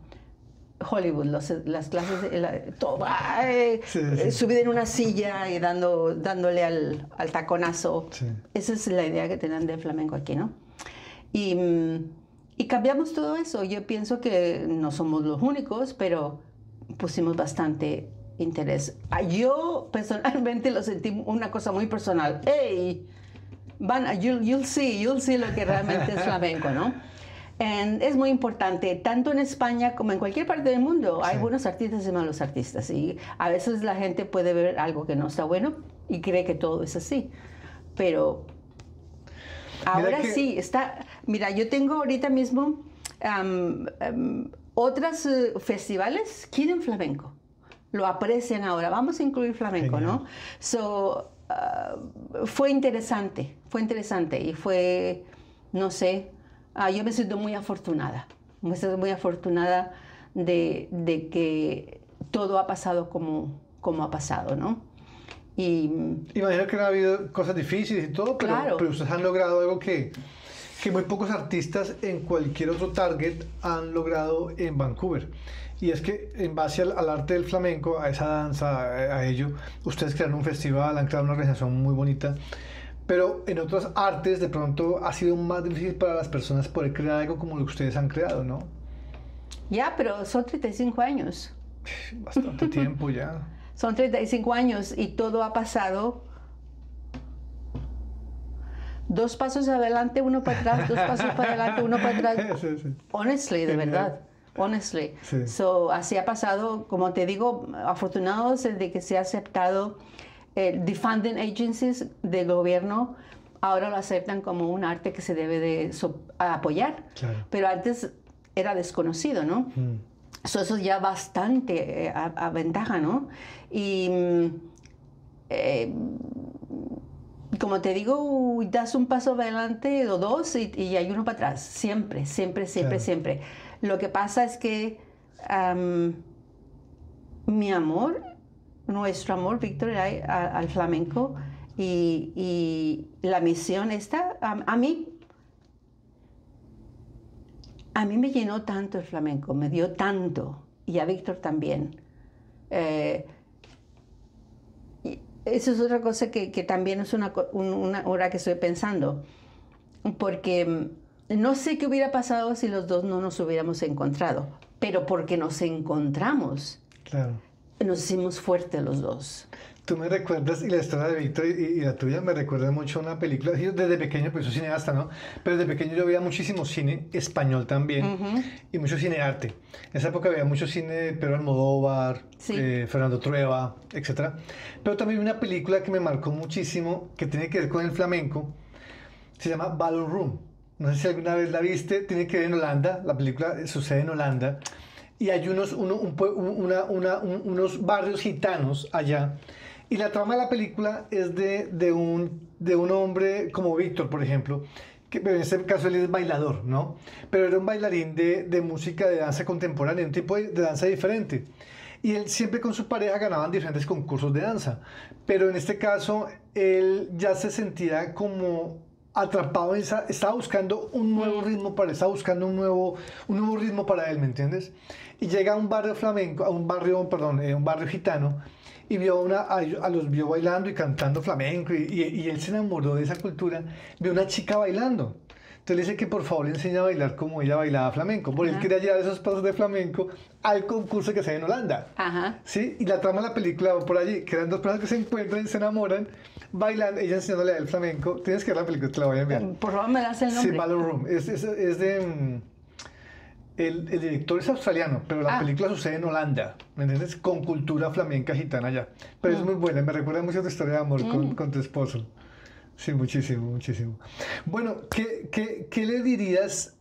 Hollywood, las clases, todo, subida en una silla y dándole al taconazo. Sí. Esa es la idea que tenían del flamenco aquí, ¿no? Y cambiamos todo eso. Yo pienso que no somos los únicos, pero pusimos bastante interés. Yo personalmente lo sentí una cosa muy personal. ¡Hey! You'll see lo que realmente es flamenco, ¿no? Es muy importante, tanto en España como en cualquier parte del mundo. Sí. Hay buenos artistas y malos artistas. Y a veces la gente puede ver algo que no está bueno y cree que todo es así. Pero ahora sí, está... Mira, yo tengo ahorita mismo otros festivales quieren flamenco. Lo aprecian ahora. Vamos a incluir flamenco, genial, ¿no? Fue interesante y fue, no sé, yo me siento muy afortunada. Me siento muy afortunada de que todo ha pasado como ha pasado, ¿no? Imagino que no ha habido cosas difíciles y todo, claro, pero ustedes han logrado algo que muy pocos artistas en cualquier otro target han logrado en Vancouver. Y es que en base al arte del flamenco, a esa danza, a ello, ustedes crearon un festival, han creado una organización muy bonita. Pero en otras artes de pronto ha sido más difícil para las personas poder crear algo como lo que ustedes han creado, ¿no? Ya, pero son 35 años. Bastante tiempo ya. Son 35 años y todo ha pasado 2 pasos adelante, 1 para atrás, 2 pasos para adelante, 1 para atrás. Sí. Honestly, de verdad. Honestly. Sí. Así ha pasado, como te digo, afortunados de que se ha aceptado the funding agencies del gobierno, ahora lo aceptan como un arte que se debe de apoyar. Claro. Pero antes era desconocido, ¿no? Eso ya bastante a ventaja, ¿no? Y como te digo, das un paso adelante o 2 y hay 1 para atrás. Siempre. Claro. Lo que pasa es que nuestro amor, Víctor, al flamenco y la misión esta, a mí me llenó tanto el flamenco, me dio tanto, y a Víctor también. Eso es otra cosa que también es una hora que estoy pensando, porque no sé qué hubiera pasado si los dos no nos hubiéramos encontrado, pero porque nos encontramos. Claro. nos hicimos fuertes los dos. Tú me recuerdas, y la historia de Víctor y la tuya me recuerda mucho a una película. Yo desde pequeño, pues soy cineasta, ¿no? Pero desde pequeño yo veía muchísimo cine español también y mucho cine arte. En esa época veía mucho cine de Pedro Almodóvar, Fernando Trueba, etc. Pero también vi una película que me marcó muchísimo, que tiene que ver con el flamenco. Se llama Ballroom. No sé si alguna vez la viste. Tiene que ver en Holanda. La película sucede en Holanda. Y hay unos barrios gitanos allá. Y la trama de la película es de un hombre como Víctor, por ejemplo, que en este caso él es bailador, ¿no? Pero era un bailarín de música, de danza contemporánea, un tipo de danza diferente. Y él siempre con su pareja ganaban diferentes concursos de danza. Pero en este caso, él ya se sentía como atrapado, estaba buscando un nuevo ritmo para él, estaba buscando un nuevo ritmo para él, ¿me entiendes? Y llega a un barrio flamenco, un barrio gitano, y los vio bailando y cantando flamenco, y él se enamoró de esa cultura, vio una chica bailando. Entonces le dice que por favor le enseñe a bailar como ella bailaba flamenco, porque él quería llevar esos pasos de flamenco al concurso que se ve en Holanda. ¿Sí? Y la trama de la película va por allí, que eran dos personas que se encuentran y se enamoran, bailan, ella enseñándole el flamenco. Tienes que ver la película, te la voy a enviar. Por favor, me das el nombre. Sí, Ballroom. Es de... El director es australiano, pero la película sucede en Holanda, ¿me entiendes? Con cultura flamenca gitana allá. Pero es muy buena, me recuerda mucho a tu historia de amor con tu esposo. Sí, muchísimo, muchísimo. Bueno, ¿qué le dirías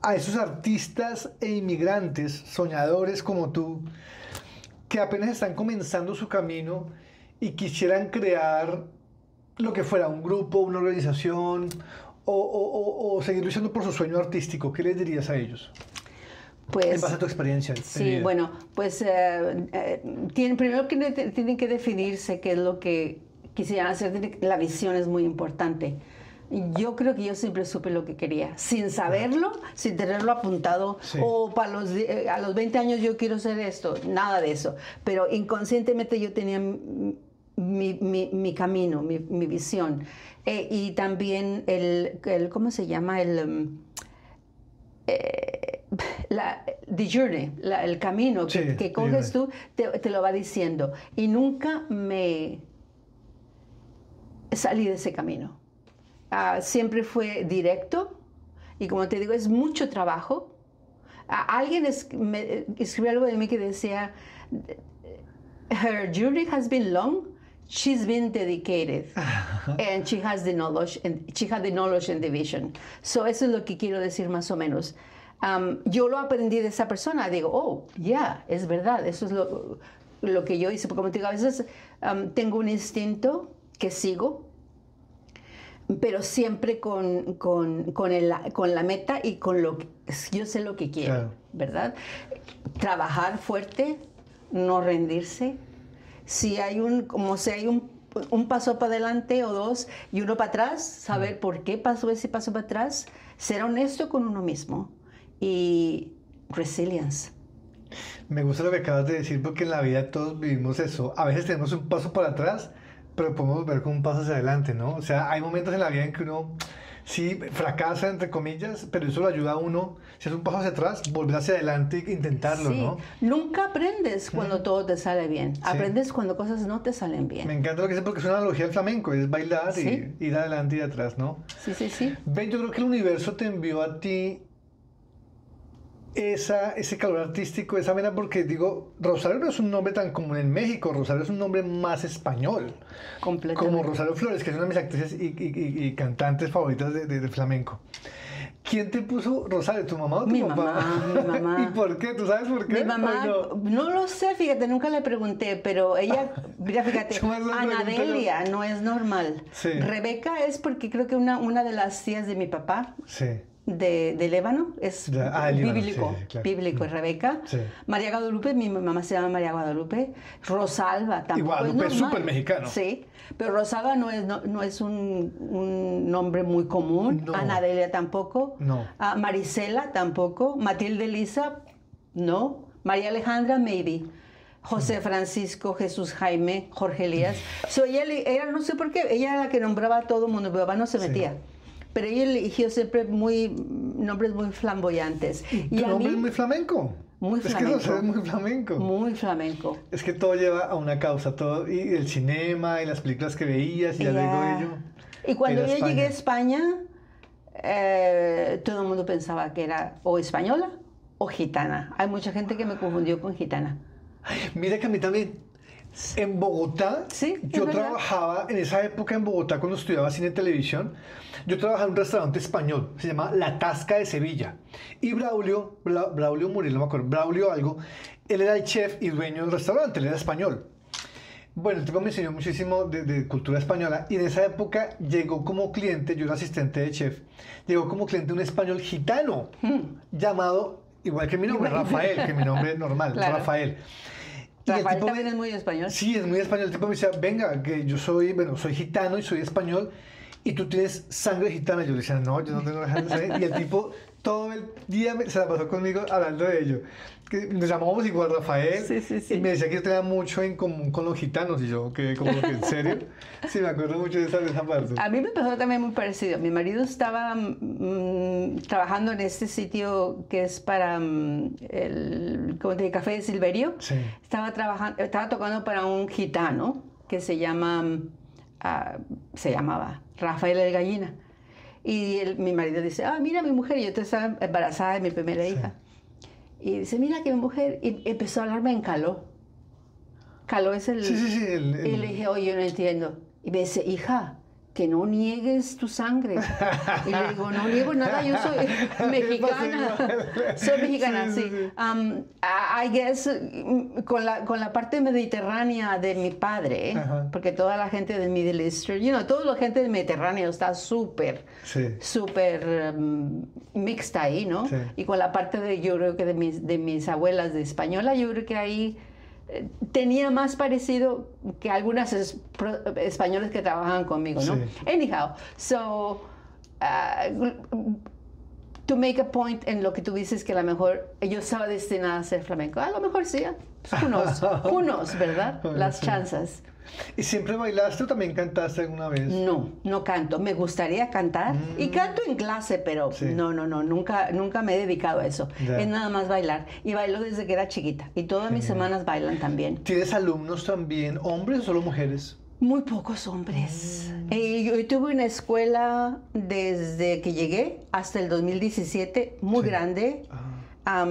a esos artistas e inmigrantes, soñadores como tú, que apenas están comenzando su camino y quisieran crear lo que fuera, un grupo, una organización, o seguir luchando por su sueño artístico? ¿Qué les dirías a ellos? Pues, en base a tu experiencia. Sí, bueno, pues primero que tienen que definirse qué es lo que quisieran hacer. La visión es muy importante. Yo creo que yo siempre supe lo que quería, sin saberlo, sin tenerlo apuntado, o a los 20 años yo quiero hacer esto, nada de eso. Pero inconscientemente yo tenía mi camino, mi visión. Y también ¿cómo se llama? The journey, el camino que coges tú, te lo va diciendo. Y nunca me salí de ese camino. Siempre fue directo, y como te digo, es mucho trabajo. Alguien me escribió algo de mí que decía, her journey has been long, she's been dedicated, and she has the knowledge, and the vision. So eso es lo que quiero decir más o menos. Yo lo aprendí de esa persona. Digo, es verdad, eso es lo que yo hice. Porque como te digo, a veces tengo un instinto que sigo, pero siempre con la meta y con lo que yo sé lo que quiero, ¿verdad? Trabajar fuerte, no rendirse. Si hay un paso para adelante o dos y uno para atrás, saber por qué pasó ese paso para atrás, ser honesto con uno mismo y resilience. Me gusta lo que acabas de decir, porque en la vida todos vivimos eso. A veces tenemos un paso para atrás, pero podemos ver con un paso hacia adelante, ¿no? O sea, hay momentos en la vida en que uno sí fracasa, entre comillas, pero eso lo ayuda a uno, si es un paso hacia atrás, volver hacia adelante e intentarlo, ¿no? Nunca aprendes cuando todo te sale bien. Aprendes cuando cosas no te salen bien. Me encanta lo que dices, porque es una analogía al flamenco, es bailar y ir adelante y atrás, ¿no? Sí. Ben, yo creo que el universo te envió a ti ese calor artístico, esa vena, porque digo, Rosario no es un nombre tan común en México, Rosario es un nombre más español. Completamente. Como Rosario Flores, que es una de mis actrices y cantantes favoritas de flamenco. ¿Quién te puso Rosario, tu mamá o tu papá? Mi mamá. ¿Y por qué? ¿Tú sabes por qué? Mi mamá, no lo sé, fíjate, nunca le pregunté, pero ella, mira, fíjate, Anadelia no es normal. Sí. Rebeca es porque creo que una de las tías de mi papá. Sí. De Líbano, es bíblico, claro. Bíblico, María Guadalupe, mi mamá se llama María Guadalupe. Rosalba tampoco es normal. Es súper mexicano. Sí, pero Rosalba no es un nombre muy común. No. Anadelia tampoco. No. Marisela tampoco. Matilde Elisa, no. María Alejandra, maybe. José Francisco, Jesús Jaime, Jorge Elías. Ella no sé por qué, ella era la que nombraba a todo el mundo, mi papá no se metía. Pero ella eligió siempre nombres muy flamboyantes. ¿Y tu nombre es muy flamenco? Muy Es que flamenco. Rosario es muy flamenco. Muy flamenco. Es que todo lleva a una causa, todo, y el cinema, y las películas que veías, y ya luego ello. Y cuando era yo llegué a España. España, todo el mundo pensaba que era o española o gitana. Hay mucha gente que me confundió con gitana. Mira que a mí también, en Bogotá, Sí, es yo verdad. trabajaba, en esa época en Bogotá, cuando estudiaba cine y televisión, yo trabajaba en un restaurante español, se llama La Tasca de Sevilla. Y Braulio Muriel, no me acuerdo, Braulio algo, él era el chef y dueño del restaurante, él era español. Bueno, el tipo me enseñó muchísimo de cultura española y en esa época llegó como cliente, yo era asistente de chef, llegó como cliente un español gitano llamado, igual que mi nombre, Rafael, que mi nombre es normal, Claro. Rafael. Y el Rafael tipo también me- es muy español. Sí, es muy español. El tipo me decía, venga, que yo soy, bueno, soy gitano y soy español y tú tienes sangre gitana. Yo le decía, no, yo no tengo sangre. Y el tipo todo el día se la pasó conmigo hablando de ello. Que nos llamábamos igual Rafael. Sí, sí, sí. Y me decía que yo tenía mucho en común con los gitanos. Y yo, que como que en serio. Sí, me acuerdo mucho de esa parte. A mí me pasó también muy parecido. Mi marido estaba trabajando en este sitio que es para el como de Café de Silverio. Sí. Estaba tocando para un gitano que se llamaba Rafael el Gallina. Y mi marido dice, mira mi mujer, yo estaba embarazada de mi primera hija. Y dice, mira que mi mujer, y empezó a hablarme en caló. Caló es el... Sí. Y le dije, oye, yo no entiendo. Y me dice, hija, que no niegues tu sangre. Y le digo, no niego nada, yo soy mexicana. Soy mexicana, sí. I guess, con la parte mediterránea de mi padre, Ajá. porque toda la gente del Middle Eastern, toda la gente del Mediterráneo está súper mixta ahí, ¿no? Sí. Y con la parte yo creo que de mis abuelas de española, yo creo que ahí tenía más parecido que algunas españoles que trabajaban conmigo, ¿no? Sí. Anyhow, so, to make a point en lo que tú dices que a lo mejor yo estaba destinada a ser flamenco, a lo mejor sí, who knows, ¿verdad? Bueno, Las sí. chances. ¿Y siempre bailaste o también cantaste alguna vez? No canto. Me gustaría cantar y canto en clase, pero Sí. nunca me he dedicado a eso. Ya. Es nada más bailar. Y bailo desde que era chiquita. Y todas mis hermanas bailan también. ¿Tienes alumnos también, hombres o solo mujeres? Muy pocos hombres. Yo tuve una escuela desde que llegué hasta el 2017, muy Sí. grande. Ah,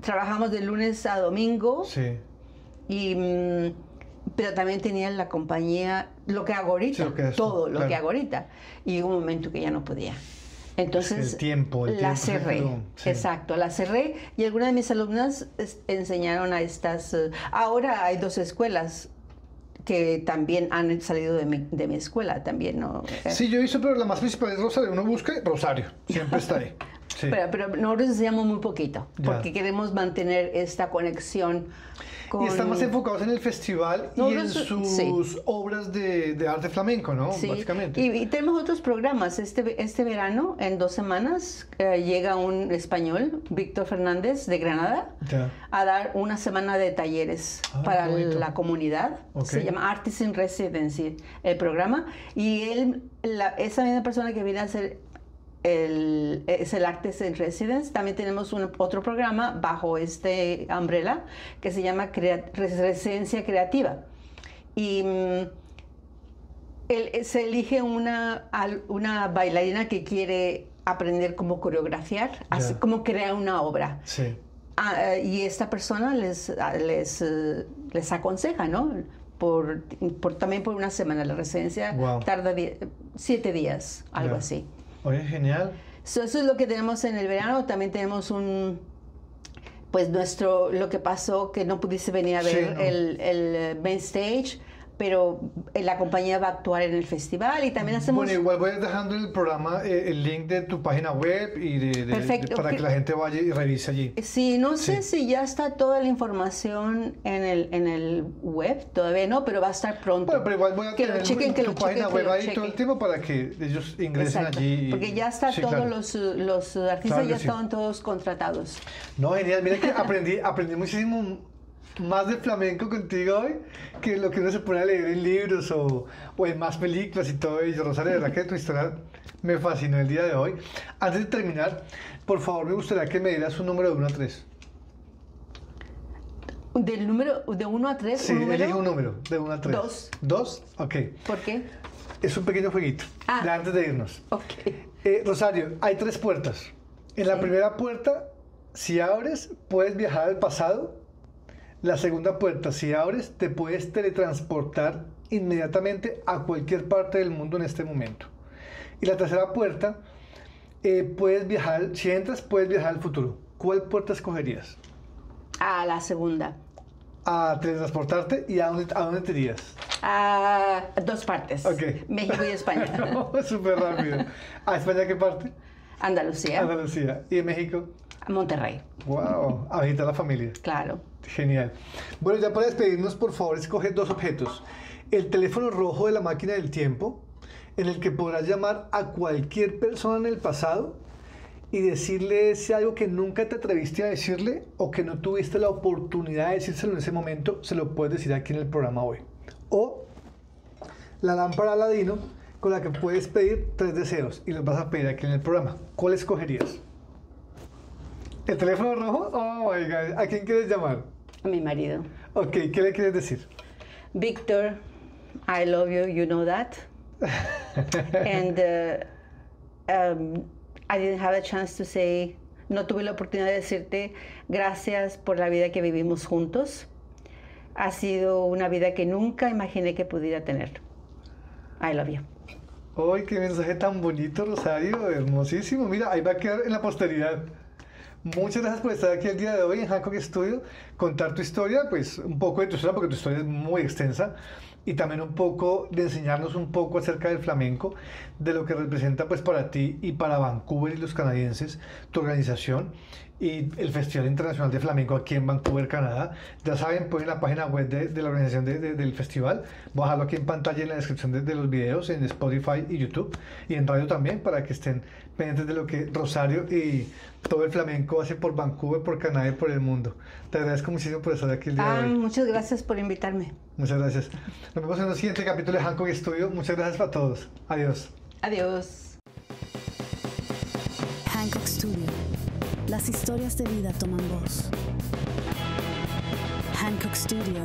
Trabajamos de lunes a domingo. sí. Pero también tenía la compañía, lo que hago ahorita, Sí, lo que haces tú, todo lo claro. que hago ahorita. Y hubo un momento que ya no podía. Entonces, El tiempo la se cerré. quedó, sí. Exacto, la cerré y algunas de mis alumnas enseñaron a estas. Ahora hay 2 escuelas que también han salido de mi escuela también, ¿no? Sí, yo hice, pero la más principal es Rosario. Uno busca Rosario, siempre está ahí. Sí. Pero nosotros enseñamos muy poquito, Ya. porque queremos mantener esta conexión con... Y están más enfocados en el festival y en Nosotros- sus sí. obras de arte flamenco, ¿no? Sí, Básicamente. y tenemos otros programas. Este verano, en 2 semanas, llega un español, Víctor Fernández, de Granada, Ya. a dar una semana de talleres para qué bonito. la comunidad. Ok. Se llama Artists in Residency, el programa. Y esa misma persona que viene a hacer es el Artists in Residence. También tenemos otro programa bajo este umbrella que se llama Residencia Creativa. Y se elige una bailarina que quiere aprender cómo coreografiar, así como crear una obra. Sí. Y esta persona les aconseja, ¿no? También por una semana. La residencia Wow. tarda 7 días, algo Ya. así. Oye, genial. Eso es lo que tenemos en el verano. También tenemos pues lo que pasó, que no pudiste venir a Sí, ver no. el main stage, pero la compañía va a actuar en el festival y también hacemos... Bueno, igual voy a ir dejando en el programa el link de tu página web y Perfecto. para que la gente vaya y revise allí. Sí, no sé Sí. si ya está toda la información en el web, todavía no, pero va a estar pronto. Bueno, pero igual voy a Que lo tener chequen, que tu lo página chequen, web que lo ahí todo el chequen. tiempo para que ellos ingresen Exacto, allí. porque ya está Sí, todos claro. los artistas Claro que ya sí. estaban todos contratados. No, genial. Mira que aprendí muchísimo más de flamenco contigo hoy que lo que uno se pone a leer en libros o en más películas y todo ello. Rosario, de verdad que tu historia me fascinó el día de hoy. Antes de terminar, por favor, me gustaría que me dieras un número de 1 a 3. Del número de 1 a 3. Sí, elige un número, de 1 a 3. 2. ¿2? Ok. ¿Por qué? Es un pequeño jueguito, Ah. de antes de irnos. Ok. Rosario, hay 3 puertas. En la Sí. primera puerta, si abres, puedes viajar al pasado. La segunda puerta, si abres, te puedes teletransportar inmediatamente a cualquier parte del mundo en este momento. Y la tercera puerta, puedes viajar, si entras, puedes viajar al futuro. ¿Cuál puerta escogerías? A la segunda. A teletransportarte y a dónde te irías. A 2 partes. Ok. México y España. Súper rápido. ¿A España qué parte? Andalucía. Andalucía. ¿Y en México? Monterrey. Wow, a visitar a la familia. Claro. Genial. Bueno, ya para despedirnos, por favor, escoge 2 objetos. El teléfono rojo de la máquina del tiempo, en el que podrás llamar a cualquier persona en el pasado y decirle si algo que nunca te atreviste a decirle o que no tuviste la oportunidad de decírselo en ese momento, se lo puedes decir aquí en el programa hoy. O la lámpara Aladino, con la que puedes pedir 3 deseos y los vas a pedir aquí en el programa. ¿Cuál escogerías? ¿El teléfono rojo? Oh my God. ¿A quién quieres llamar? A mi marido. Ok, ¿qué le quieres decir? Victor, I love you, you know that. And I didn't have a chance to say, no tuve la oportunidad de decirte gracias por la vida que vivimos juntos. Ha sido una vida que nunca imaginé que pudiera tener. I love you. ¡Ay, qué mensaje tan bonito, Rosario! Hermosísimo. Mira, ahí va a quedar en la posteridad. Muchas gracias por estar aquí el día de hoy en Hancock Studio, contar tu historia, pues un poco de tu historia, porque tu historia es muy extensa, y también un poco de enseñarnos un poco acerca del flamenco, de lo que representa pues para ti y para Vancouver y los canadienses, tu organización y el Festival Internacional de Flamenco aquí en Vancouver, Canadá. Ya saben, pues en la página web de la organización del festival, voy a dejarlo aquí en pantalla en la descripción de los videos en Spotify y YouTube, y en radio también, para que estén pendientes de lo que Rosario y todo el flamenco hace por Vancouver, por Canadá y por el mundo. Te agradezco muchísimo por estar aquí el día de hoy. Muchas gracias por invitarme. Muchas gracias. Nos vemos en el siguiente capítulo de Hancock Studio. Muchas gracias para todos. Adiós. Adiós. Hancock Studio. Las historias de vida toman voz. Hancock Studio.